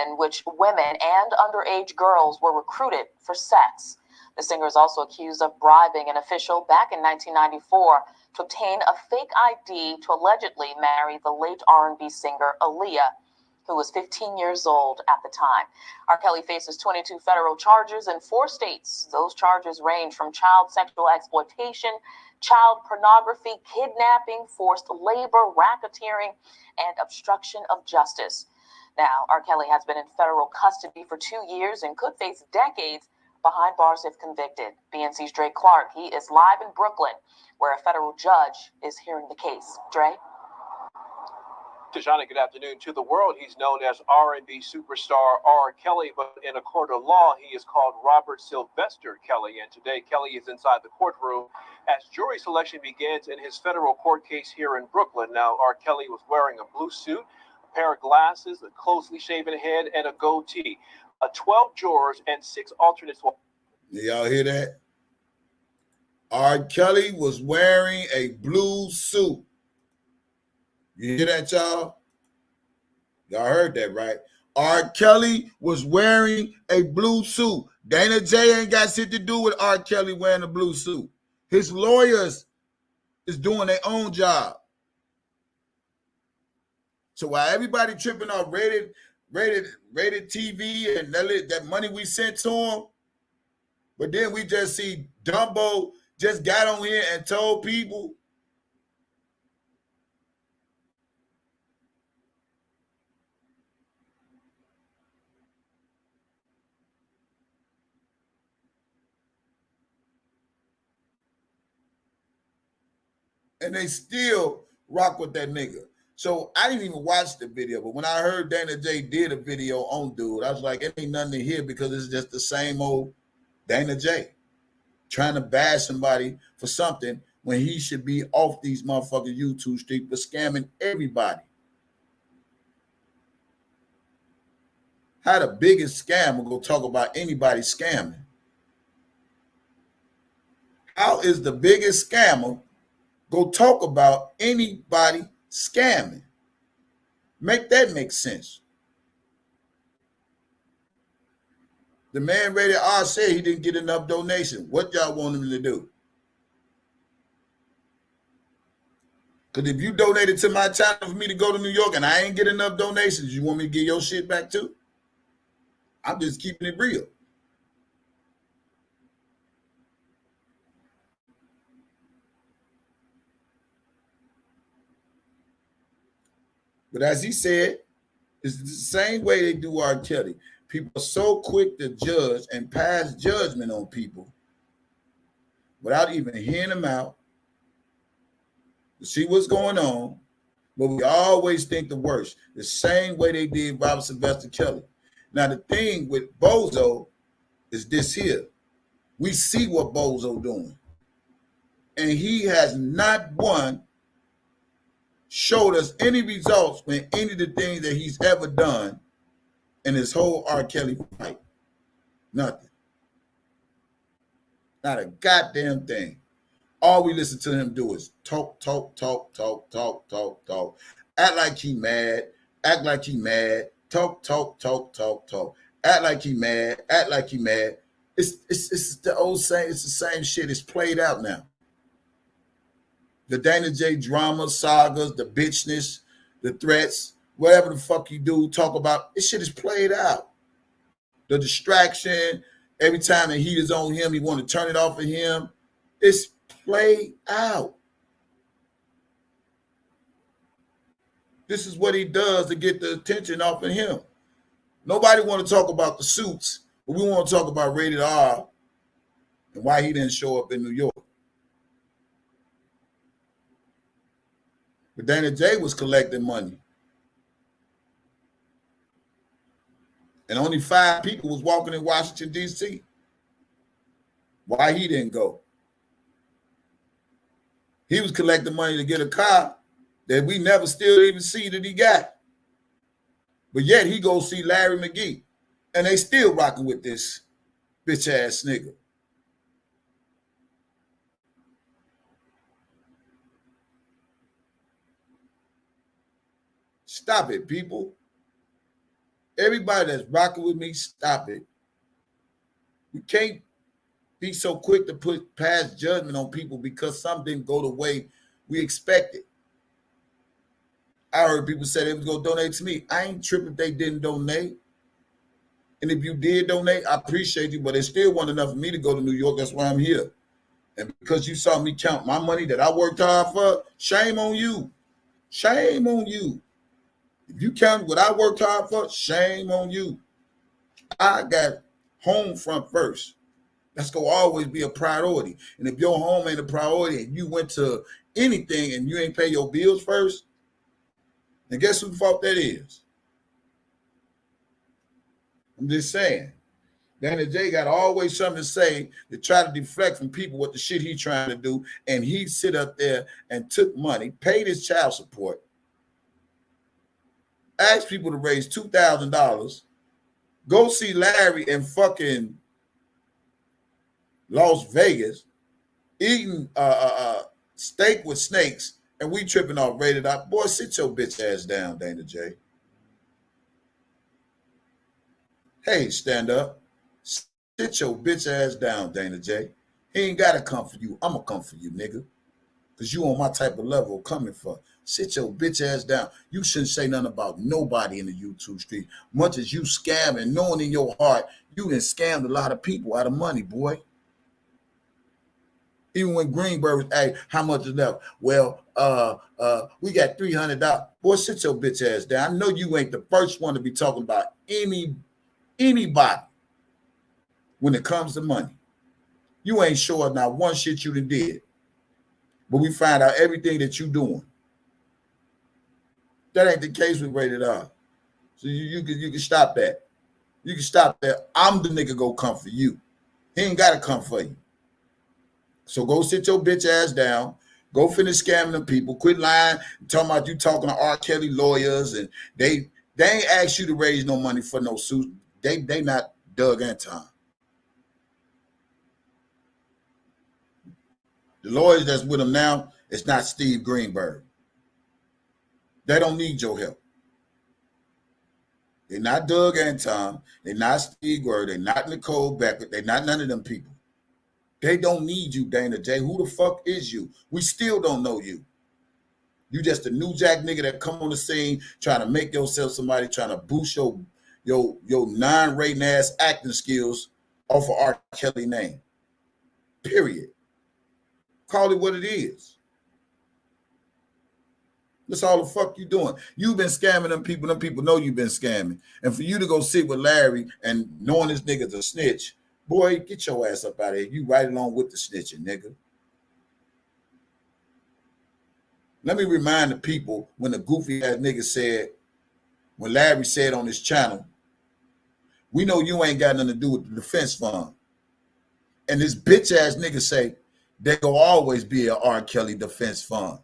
in which women and underage girls were recruited for sex. The singer is also accused of bribing an official back in 1994 to obtain a fake ID to allegedly marry the late R&B singer Aaliyah, who was 15 years old at the time. R. Kelly faces 22 federal charges in 4 states. Those charges range from child sexual exploitation, child pornography, kidnapping, forced labor, racketeering, and obstruction of justice. Now, R. Kelly has been in federal custody for 2 years and could face decades behind bars if convicted. BNC's Dre Clark, he is live in Brooklyn, where a federal judge is hearing the case. Dre? Tashana, good afternoon. To the world, he's known as R&B superstar R. Kelly, but in a court of law, he is called Robert Sylvester Kelly. And today, Kelly is inside the courtroom as jury selection begins in his federal court case here in Brooklyn. Now, R. Kelly was wearing a blue suit, a pair of glasses, a closely shaven head, and a goatee. 12 jurors and 6 alternates. Y'all hear that? R. Kelly was wearing a blue suit. You hear that, y'all? Y'all heard that, right? R. Kelly was wearing a blue suit. Dana J ain't got shit to do with R. Kelly wearing a blue suit. His lawyers is doing their own job. So while everybody tripping off rated TV and that money we sent to him, But then we just see Dumbo just got on here and told people. And they still rock with that nigga. So I didn't even watch the video, but when I heard Dana J did a video on Dude, I was like, it ain't nothing to hear because it's just the same old Dana J trying to bash somebody for something when he should be off these motherfucking YouTube streets for scamming everybody. How the biggest scam will go talk about anybody scamming? How is the biggest scammer go talk about anybody scamming? Make that make sense. The man rated R said he didn't get enough donation. What y'all want him to do? Because if you donated to my channel for me to go to New York and I ain't get enough donations, you want me to get your shit back too? I'm just keeping it real. But as he said, it's the same way they do R. Kelly. People are so quick to judge and pass judgment on people without even hearing them out to see what's going on. But we always think the worst. The same way they did Robert Sylvester Kelly. Now, the thing with Bozo is this here. We see what Bozo doing. And he has not showed us any results with any of the things that he's ever done in his whole R. Kelly fight. Nothing. Not a goddamn thing. All we listen to him do is talk. Act like he mad. Act like he mad. Talk. Act like he mad. Act like he mad. It's the old same. It's the same shit. It's played out now. The Dana J drama, sagas, the bitchness, the threats, whatever the fuck you do, talk about, this shit is played out. The distraction, every time the heat is on him, he want to turn it off of him. It's played out. This is what he does to get the attention off of him. Nobody want to talk about the suits, but we want to talk about Rated R and why he didn't show up in New York. But Dana J was collecting money. And only 5 people was walking in Washington, D.C. Why he didn't go? He was collecting money to get a car that we never still even see that he got. But yet he go see Larry McGee. And they still rocking with this bitch ass nigga. Stop it, people. Everybody that's rocking with me, stop it. We can't be so quick to pass judgment on people because something didn't go the way we expected. I heard people say they was going to donate to me. I ain't tripping if they didn't donate. And if you did donate, I appreciate you, but it still wasn't enough for me to go to New York. That's why I'm here. And because you saw me count my money that I worked hard for, shame on you. Shame on you. If you count what I worked hard for, shame on you. I got home front first. That's going to always be a priority. And if your home ain't a priority and you went to anything and you ain't pay your bills first, then guess whose fault that is? I'm just saying. Dana J got always something to say to try to deflect from people what the shit he trying to do. And he sit up there and took money, paid his child support, asked people to raise $2,000, go see Larry in fucking Las Vegas, eating steak with snakes, and we tripping off Rated R. Boy, sit your bitch ass down, Dana J. Hey, stand up. Sit your bitch ass down, Dana J. He ain't got to come for you. I'm going to come for you, nigga. Because you on my type of level coming for. Sit your bitch ass down. You shouldn't say nothing about nobody in the YouTube street. Much as you scam and knowing in your heart, you done scammed a lot of people out of money, boy. Even when Greenberg was, hey, how much is left? Well, we got $300. Boy, sit your bitch ass down. I know you ain't the first one to be talking about anybody when it comes to money. You ain't sure not one shit you done did. But we find out everything that you doing. That ain't the case with Rated R. So you can stop that. You can stop that. I'm the nigga go come for you. He ain't gotta come for you. So go sit your bitch ass down. Go finish scamming them people. Quit lying. Talking about you talking to R. Kelly lawyers, and they ain't asked you to raise no money for no suit. They not Doug Anton. The lawyers that's with him now, it's not Steve Greenberg. They don't need your help. They're not Doug Anton. They're not Steve Greenberg. They're not Nicole Becker. They're not none of them people. They don't need you, Dana J. Who the fuck is you? We still don't know you. You just a new jack nigga that come on the scene trying to make yourself somebody, trying to boost your non-rating ass acting skills off of R. Kelly name. Period. Call it what it is. That's all the fuck you doing. You've been scamming them people know you've been scamming. And for you to go sit with Larry and knowing this nigga's a snitch, boy, get your ass up out of here. You right along with the snitching, nigga. Let me remind the people when the goofy ass nigga said, when Larry said on his channel, we know you ain't got nothing to do with the defense fund. And this bitch ass nigga say, there will always be an R. Kelly defense fund.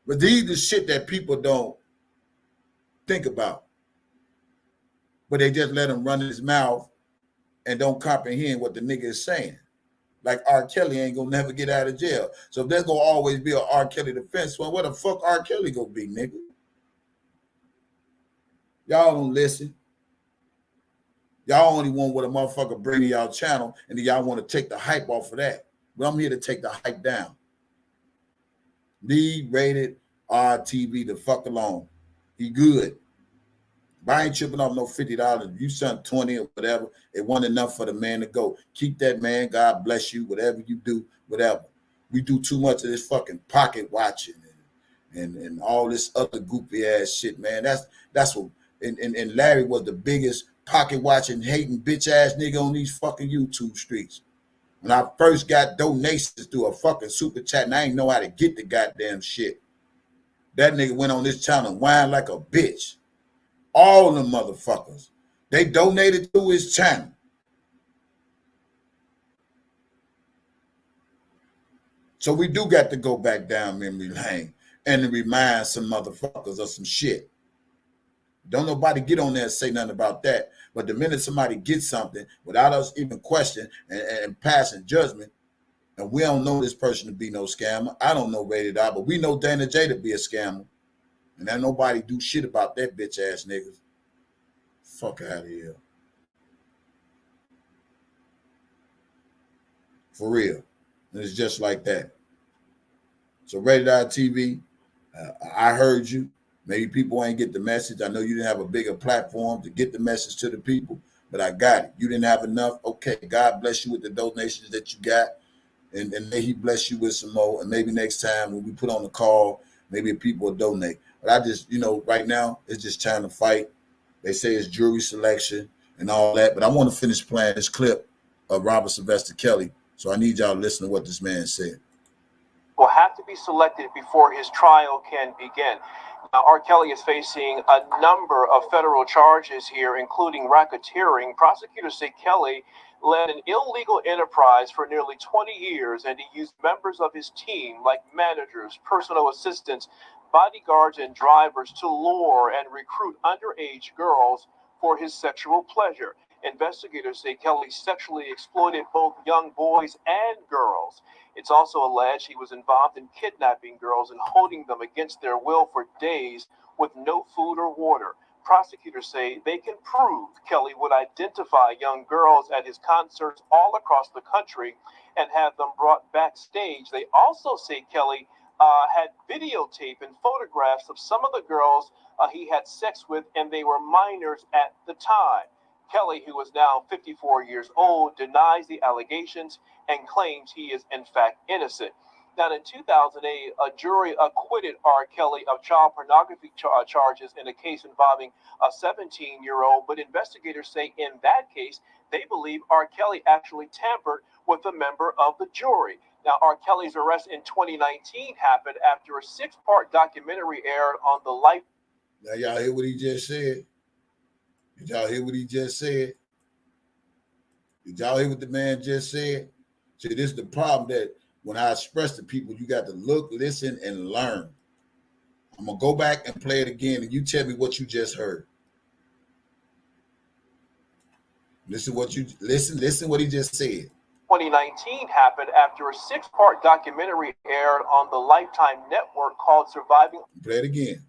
But these are shit that people don't think about. But they just let him run his mouth and don't comprehend what the nigga is saying. Like R. Kelly ain't gonna never get out of jail. So if there's gonna always be an R. Kelly defense fund, what the fuck R. Kelly gonna be, nigga? Y'all don't listen. Y'all only want what a motherfucker bring to y'all channel, and then y'all want to take the hype off of that. But I'm here to take the hype down. Leave Rated R TV the fuck alone. He good. But I ain't tripping off no $50. You sent 20 or whatever. It wasn't enough for the man to go. Keep that man. God bless you. Whatever you do, whatever. We do too much of this fucking pocket watching and all this other goofy ass shit, man. That's what and Larry was the biggest pocket watching, hating bitch ass nigga on these fucking YouTube streets. When I first got donations through a fucking super chat and I ain't know how to get the goddamn shit. That nigga went on this channel and whined like a bitch. All them motherfuckers. They donated to his channel. So we do got to go back down memory lane and remind some motherfuckers of some shit. Don't nobody get on there and say nothing about that. But the minute somebody gets something without us even questioning and passing judgment, and we don't know this person to be no scammer. I don't know Rated R, but we know Dana J to be a scammer. And ain't nobody do shit about that bitch ass niggas. Fuck out of here. For real. And it's just like that. So Rated R TV, I heard you. Maybe people ain't get the message. I know you didn't have a bigger platform to get the message to the people, but I got it. You didn't have enough. Okay, God bless you with the donations that you got. And may he bless you with some more. And maybe next time when we put on the call, maybe people will donate. But I just, right now, it's just time to fight. They say it's jury selection and all that. But I want to finish playing this clip of Robert Sylvester Kelly. So I need y'all to listen to what this man said. Will have to be selected before his trial can begin. Now, R. Kelly is facing a number of federal charges here, including racketeering. Prosecutors say Kelly led an illegal enterprise for nearly 20 years, and he used members of his team, like managers, personal assistants, bodyguards, and drivers to lure and recruit underage girls for his sexual pleasure. Investigators say Kelly sexually exploited both young boys and girls. It's also alleged he was involved in kidnapping girls and holding them against their will for days with no food or water. Prosecutors say they can prove Kelly would identify young girls at his concerts all across the country and have them brought backstage. They also say Kelly had videotape and photographs of some of the girls he had sex with, and they were minors at the time. Kelly, who is now 54 years old, denies the allegations and claims he is in fact innocent. Now, in 2008, a jury acquitted R. Kelly of child pornography charges in a case involving a 17-year-old, but investigators say in that case, they believe R. Kelly actually tampered with a member of the jury. Now, R. Kelly's arrest in 2019 happened after a 6-part documentary aired on the Life. Now, y'all hear what he just said? Did y'all hear what he just said? Did y'all hear what the man just said? See, this is the problem that when I express to people, you got to look, listen, and learn. I'm going to go back and play it again, and you tell me what you just heard. Listen what he just said. 2019 happened after a 6-part documentary aired on the Lifetime network called Surviving. Play it again.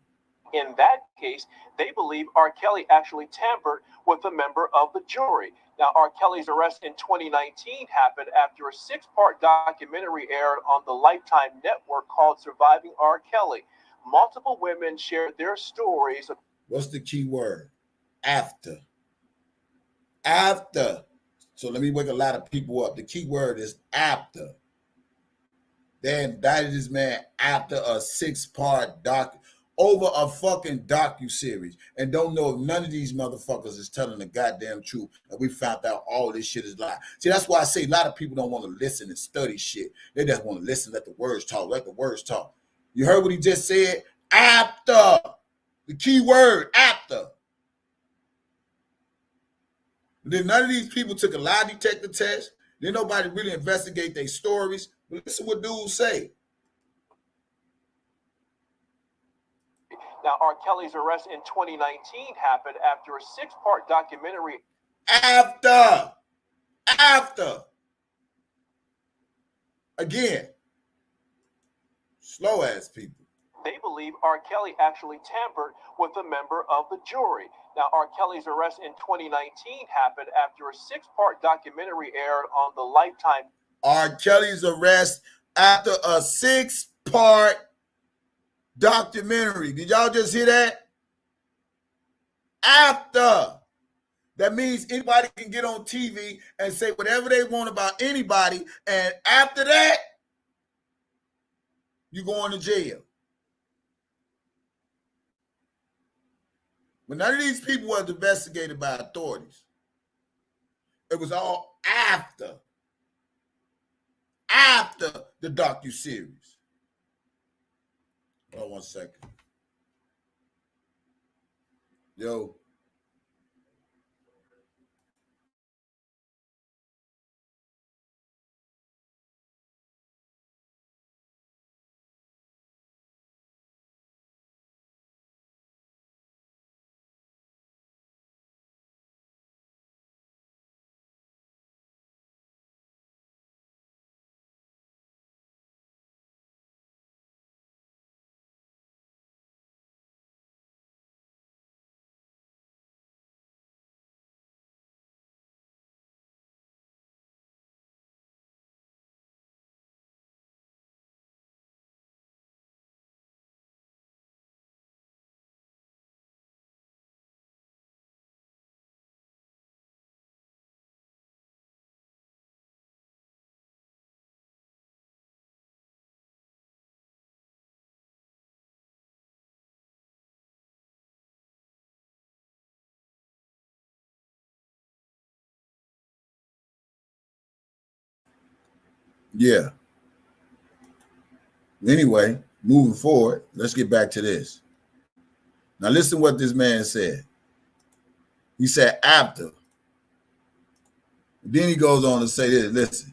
In that case, they believe R. Kelly actually tampered with a member of the jury. Now, R. Kelly's arrest in 2019 happened after a 6-part documentary aired on the Lifetime network called Surviving R. Kelly. Multiple women shared their stories. What's the key word? After. After. So let me wake a lot of people up. The key word is after. They indicted this man after a 6-part over a fucking docu-series, and don't know if none of these motherfuckers is telling the goddamn truth, and we found out all this shit is lie. See, that's why I say a lot of people don't want to listen and study shit. They just want to listen, let the words talk, let the words talk. You heard what he just said? After. The key word, after. Then none of these people took a lie detector test. Then nobody really investigate their stories. But listen what Doodle say. Now, R. Kelly's arrest in 2019 happened after a 6-part documentary. After. Again. Slow ass people. They believe R. Kelly actually tampered with a member of the jury. Now, R. Kelly's arrest in 2019 happened after a 6-part documentary aired on the Lifetime. R. Kelly's arrest after a 6-part documentary. Did y'all just hear that? After. That means anybody can get on TV and say whatever they want about anybody, and after that, you going to jail. But none of these people was investigated by authorities. It was all after the docu-series. Hold on 1 second. Yo. Yeah. Anyway, moving forward, let's get back to this. Now listen what this man said. He said after. Then he goes on to say this. Listen.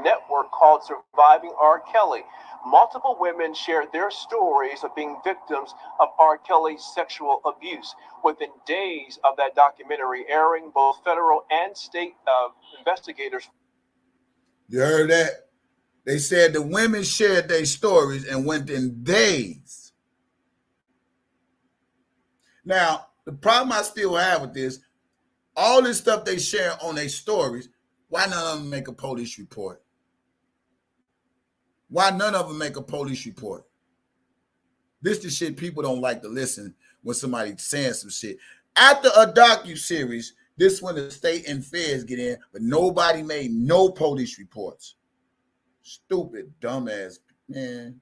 Network called Surviving R. Kelly. Multiple women shared their stories of being victims of R. Kelly's sexual abuse. Within days of that documentary airing, both federal and state investigators. You heard that? They said the women shared their stories and within days. Now, the problem I still have with this, all this stuff they share on their stories, why none of them make a police report? Why none of them make a police report? This the shit people don't like to listen when somebody's saying some shit. After a docu-series, This when the state and feds get in, but nobody made no police reports. Stupid, dumbass, man.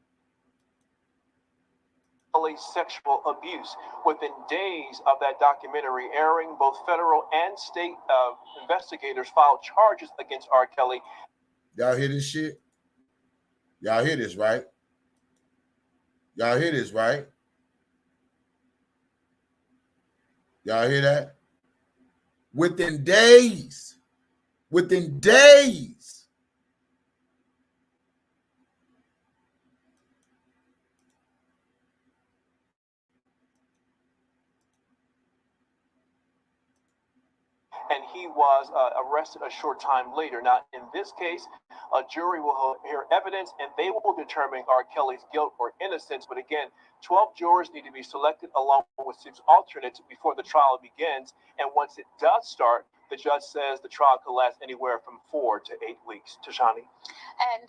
Sexual abuse. Within days of that documentary airing, both federal and state investigators filed charges against R. Kelly. Y'all hear this shit? Y'all hear this, right? Y'all hear this, right? Y'all hear that? Within days. And he was arrested a short time later. Now, in this case, a jury will hear evidence and they will determine R. Kelly's guilt or innocence. But again, 12 jurors need to be selected along with 6 alternates before the trial begins. And once it does start, the judge says the trial could last anywhere from 4 to 8 weeks. Tashani. And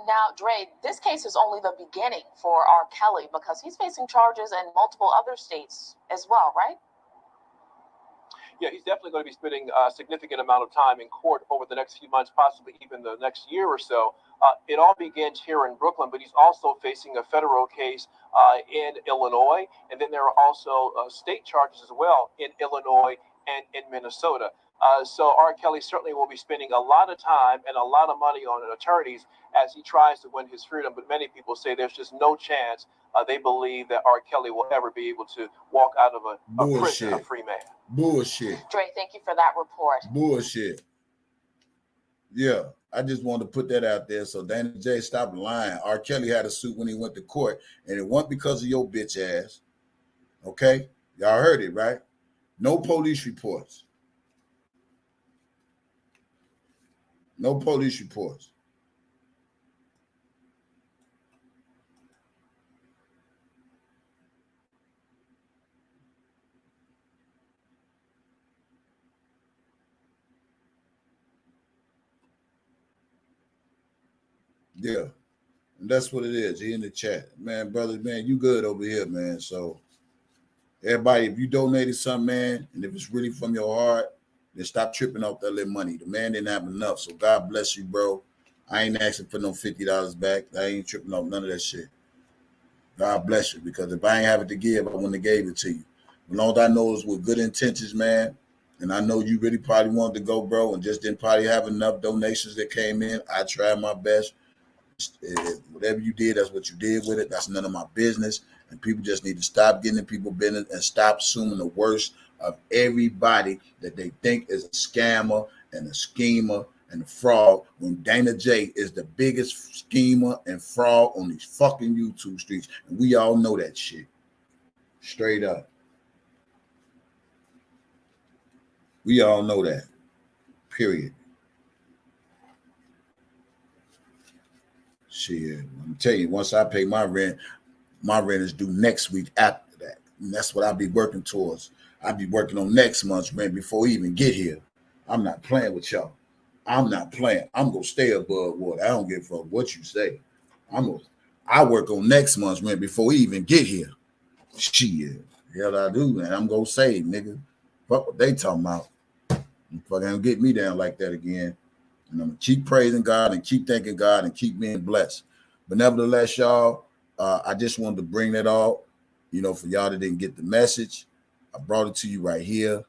now, Dre, this case is only the beginning for R. Kelly because he's facing charges in multiple other states as well, right? Yeah, he's definitely going to be spending a significant amount of time in court over the next few months, possibly even the next year or so. It all begins here in Brooklyn, but he's also facing a federal case in Illinois. And then there are also state charges as well in Illinois and in Minnesota. So R. Kelly certainly will be spending a lot of time and a lot of money on attorneys as he tries to win his freedom. But many people say there's just no chance they believe that R. Kelly will ever be able to walk out of a prison a free man. Bullshit. Dre, thank you for that report. Bullshit. Yeah, I just wanted to put that out there so Dana J stop lying. R. Kelly had a suit when he went to court, and it wasn't because of your bitch ass. Okay? Y'all heard it, right? No police reports. No police reports. Yeah, and that's what it is. He in the chat. Man, brothers, man, you good over here, man. So everybody, if you donated something, man, and if it's really from your heart, then stop tripping off that little money. The man didn't have enough. So God bless you, bro. I ain't asking for no $50 back. I ain't tripping off none of that shit. God bless you, because if I ain't have it to give, I wouldn't have gave it to you. As long as I know it's with good intentions, man, and I know you really probably wanted to go, bro, and just didn't probably have enough donations that came in. I tried my best. Whatever you did, that's what you did with it. That's none of my business. And people just need to stop getting in people's business and stop assuming the worst of everybody that they think is a scammer and a schemer and a fraud, when Dana J is the biggest schemer and fraud on these fucking YouTube streets. And we all know that shit. Straight up. We all know that. Period. Shit, I'm telling you, once I pay my rent is due next week after that. And that's what I'll be working towards. I'll be working on next month's rent before we even get here. I'm not playing with y'all. I'm not playing. I'm going to stay above water. I don't give a fuck what you say. I work on next month's rent before we even get here. Shit. Hell I do, man. I'm going to save, nigga. Fuck what they talking about. Fucking get me down like that again. And I'm going to keep praising God and keep thanking God and keep being blessed. But nevertheless, y'all, I just wanted to bring that out, for y'all that didn't get the message. I brought it to you right here.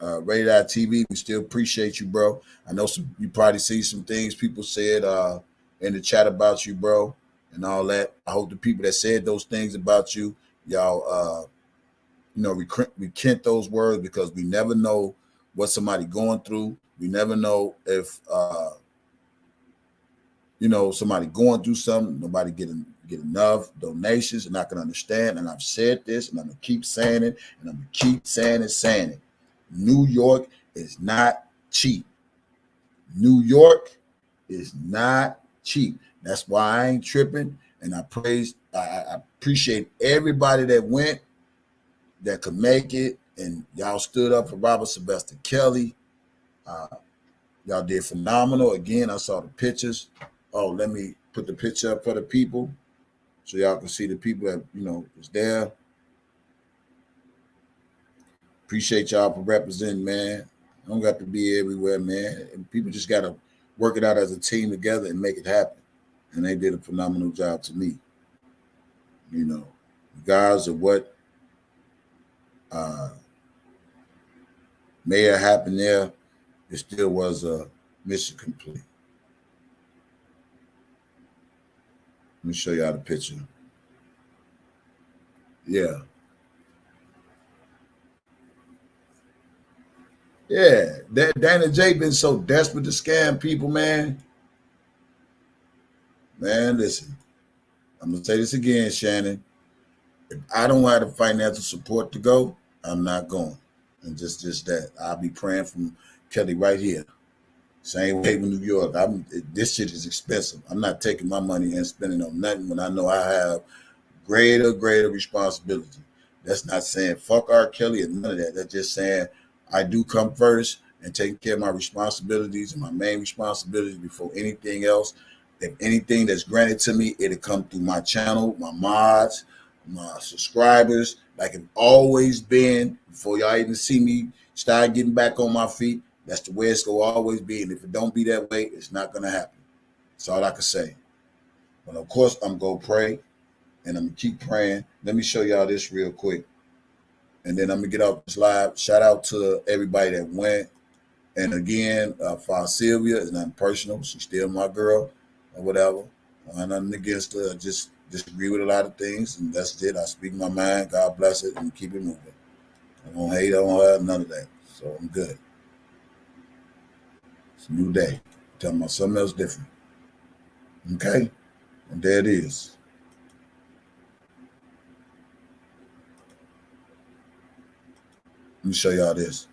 Rated R TV, we still appreciate you, bro. I know you probably see some things people said in the chat about you, bro, and all that. I hope the people that said those things about you, y'all, recant those words, because we never know what somebody going through. We never know if somebody going through something, nobody get enough donations, and I can understand. And I've said this, and I'm gonna keep saying it, and I'm gonna keep saying it. New York is not cheap. New York is not cheap. That's why I ain't tripping. And I appreciate everybody that went, that could make it, and y'all stood up for Robert Sylvester Kelly. Y'all did phenomenal. Again, I saw the pictures. Oh, let me put the picture up for the people so y'all can see the people that was there. Appreciate y'all for representing, man. I don't got to be everywhere, man. And people just got to work it out as a team together and make it happen. And they did a phenomenal job to me. You know, regardless of what may have happened there, it still was a mission complete. Let me show y'all the picture. Yeah. Yeah. Dana J been so desperate to scam people, man. Man, listen. I'm going to say this again, Shannon. If I don't have the financial support to go, I'm not going. And just that. I'll be praying from Kelly right here. Same way with New York. This shit is expensive. I'm not taking my money and spending on nothing when I know I have greater responsibility. That's not saying fuck R. Kelly or none of that. That's just saying I do come first and taking care of my responsibilities and my main responsibilities before anything else. If anything that's granted to me, it'll come through my channel, my mods, my subscribers, like it's always been before y'all even see me start getting back on my feet. That's the way it's going to always be. And if it don't be that way, it's not going to happen. That's all I can say. But of course, I'm going to pray and I'm going to keep praying. Let me show y'all this real quick. And then I'm going to get off this live. Shout out to everybody that went. And again, for Sylvia, it's nothing personal. She's still my girl or whatever. Nothing against her. I just disagree with a lot of things. And that's it. I speak my mind. God bless it and keep it moving. I don't hate on her, none of that. So I'm good. It's a new day. I'm talking about something else different. Okay? And there it is. Let me show y'all this.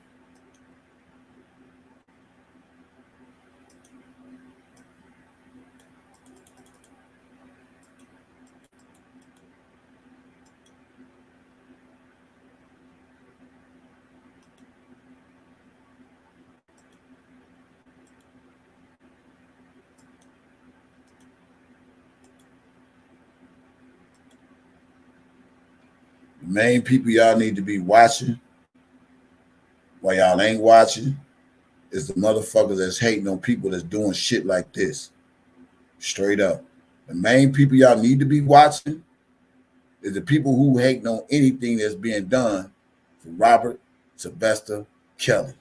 The main people y'all need to be watching while y'all ain't watching is the motherfuckers that's hating on people that's doing shit like this. Straight up. The main people y'all need to be watching is the people who hating on anything that's being done for Robert Sylvester Kelly.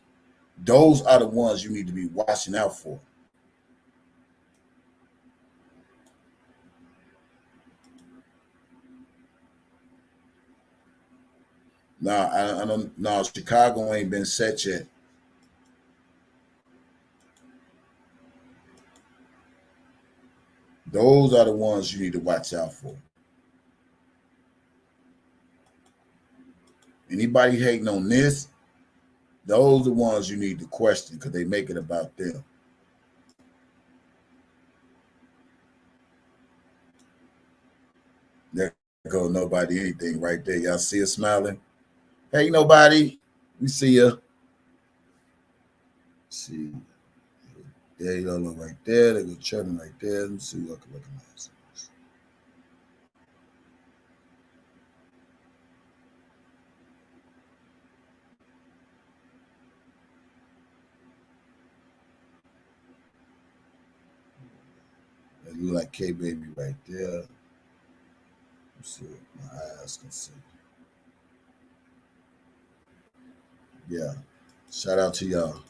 Those are the ones you need to be watching out for. Nah, I don't. No, Chicago ain't been set yet. Those are the ones you need to watch out for. Anybody hating on this, those are the ones you need to question because they make it about them. There go nobody anything right there. Y'all see her smiling? Hey, nobody. We see you. See. There you go, look right there. They go chirping right there. Let me see what I can recognize. They look like K Baby right there. Let's see what my eyes can see. Yeah. Shout out to y'all.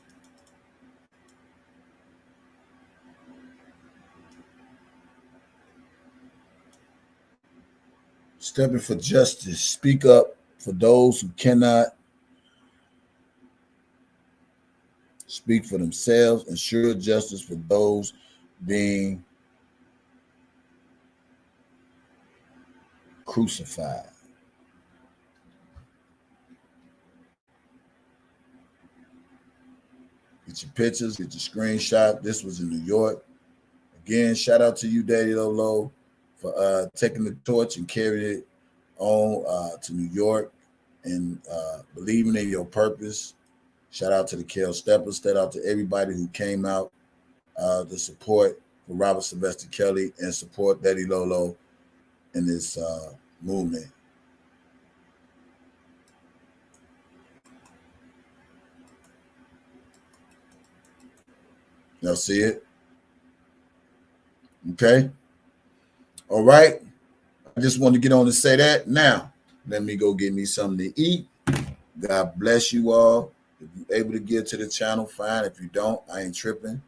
Stepping for justice. Speak up for those who cannot speak for themselves. Ensure justice for those being crucified. Get your pictures, get your screenshot. This was in New York. Again, shout out to you, Daddy Lolo, for taking the torch and carrying it on to New York and believing in your purpose. Shout out to the Kale Steppers. Shout out to everybody who came out to support for Robert Sylvester Kelly and support Daddy Lolo in this movement. Y'all see it? Okay. All right. I just want to get on and say that. Now, let me go get me something to eat. God bless you all. If you're able to get to the channel, fine. If you don't, I ain't tripping.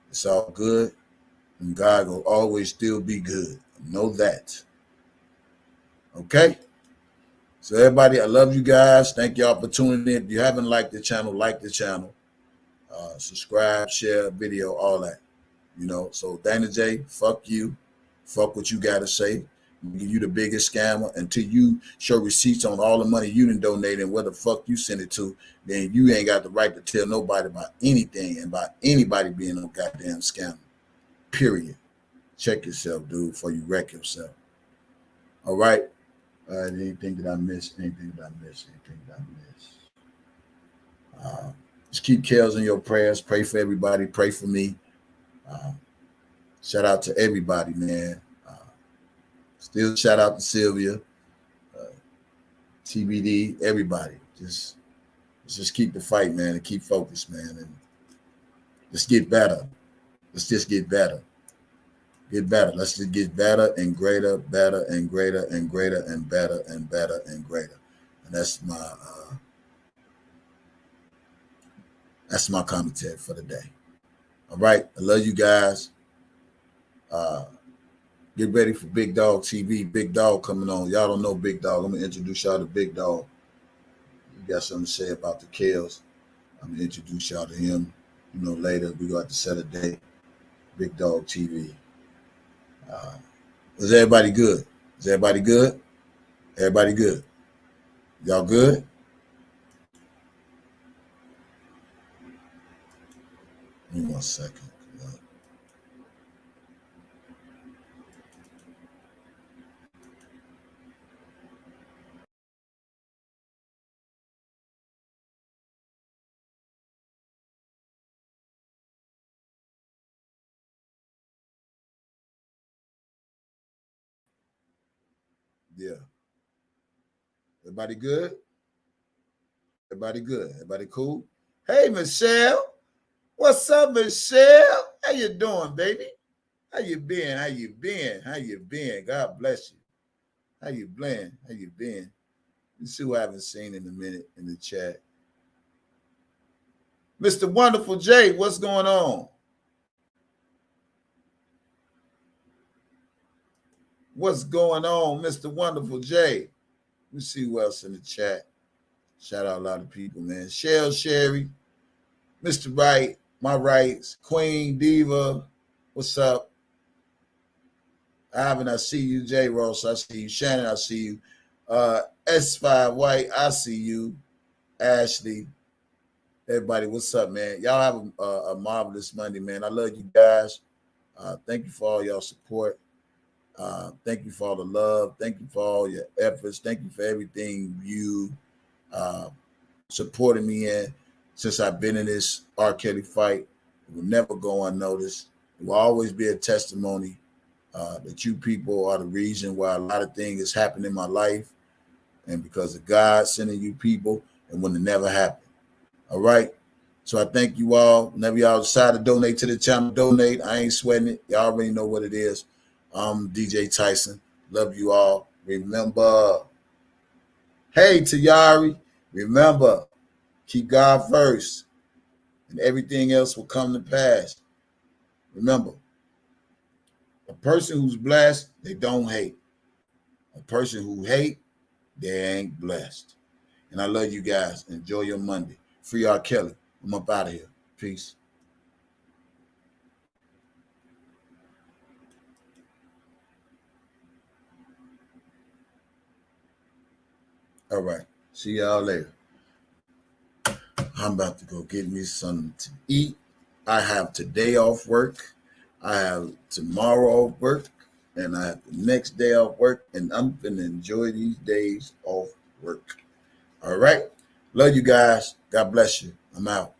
It's all good. And God will always still be good. Know that. Okay? So everybody, I love you guys. Thank y'all for tuning in. If you haven't liked the channel, like the channel. Subscribe, share video, all that. You know, so Dana J, fuck you. Fuck what you got to say. You the biggest scammer. Until you show receipts on all the money you done donated and where the fuck you send it to, then you ain't got the right to tell nobody about anything and about anybody being no goddamn scammer. Period. Check yourself, dude, before you wreck yourself. All right. Anything that I missed? Anything that I missed? Anything that I missed? Just keep Kels in your prayers. Pray for everybody. Pray for me. Shout out to everybody, man. Still shout out to Sylvia, TBD, everybody. Let's just keep the fight, man, and keep focused, man, and let's get better. Let's just get better. Get better. Let's just get better and greater, better and greater and greater and better and better and greater. And that's my commentary for the day. All right. I love you guys. Get ready for Big Dog TV. Big Dog coming on. Y'all don't know Big Dog. I'm going to introduce y'all to Big Dog. You got something to say about the Kels. I'm going to introduce y'all to him. You know, later we go out to set a day. Big Dog TV. Is everybody good? Is everybody good? Everybody good? Y'all good? Give me 1 second. Yeah. Everybody good? Everybody good? Everybody cool? Hey, Michelle. What's up, Michelle? How you doing, baby? How you been? How you been? How you been? God bless you. How you been? How you been? Let's see who I haven't seen in a minute in the chat. Mr. Wonderful J, what's going on? What's going on, Mr. Wonderful J? Let's see who else in the chat. Shout out a lot of people, man. Shell Sherry, Mr. Right, My Rights, Queen Diva, what's up? Ivan, I see you. J. Ross, I see you. Shannon, I see you. S5 White, I see you. Ashley, everybody, what's up, man? Y'all have a marvelous Monday, man. I love you guys. Thank you for all y'all support. Thank you for all the love. Thank you for all your efforts. Thank you for everything you supported me in since I've been in this R. Kelly fight. It will never go unnoticed. It will always be a testimony that you people are the reason why a lot of things happen in my life, and because of God sending you people, and when it never happened. All right. So I thank you all. Whenever y'all decide to donate to the channel, donate. I ain't sweating it. Y'all already know what it is. I'm DJ Tyson. Love you all. Remember, hey, Tayari, remember, keep God first, and everything else will come to pass. Remember, a person who's blessed, they don't hate. A person who hate, they ain't blessed. And I love you guys. Enjoy your Monday. Free R. Kelly. I'm up out of here. Peace. All right. See y'all later. I'm about to go get me something to eat. I have today off work. I have tomorrow off work. And I have the next day off work. And I'm going to enjoy these days off work. All right. Love you guys. God bless you. I'm out.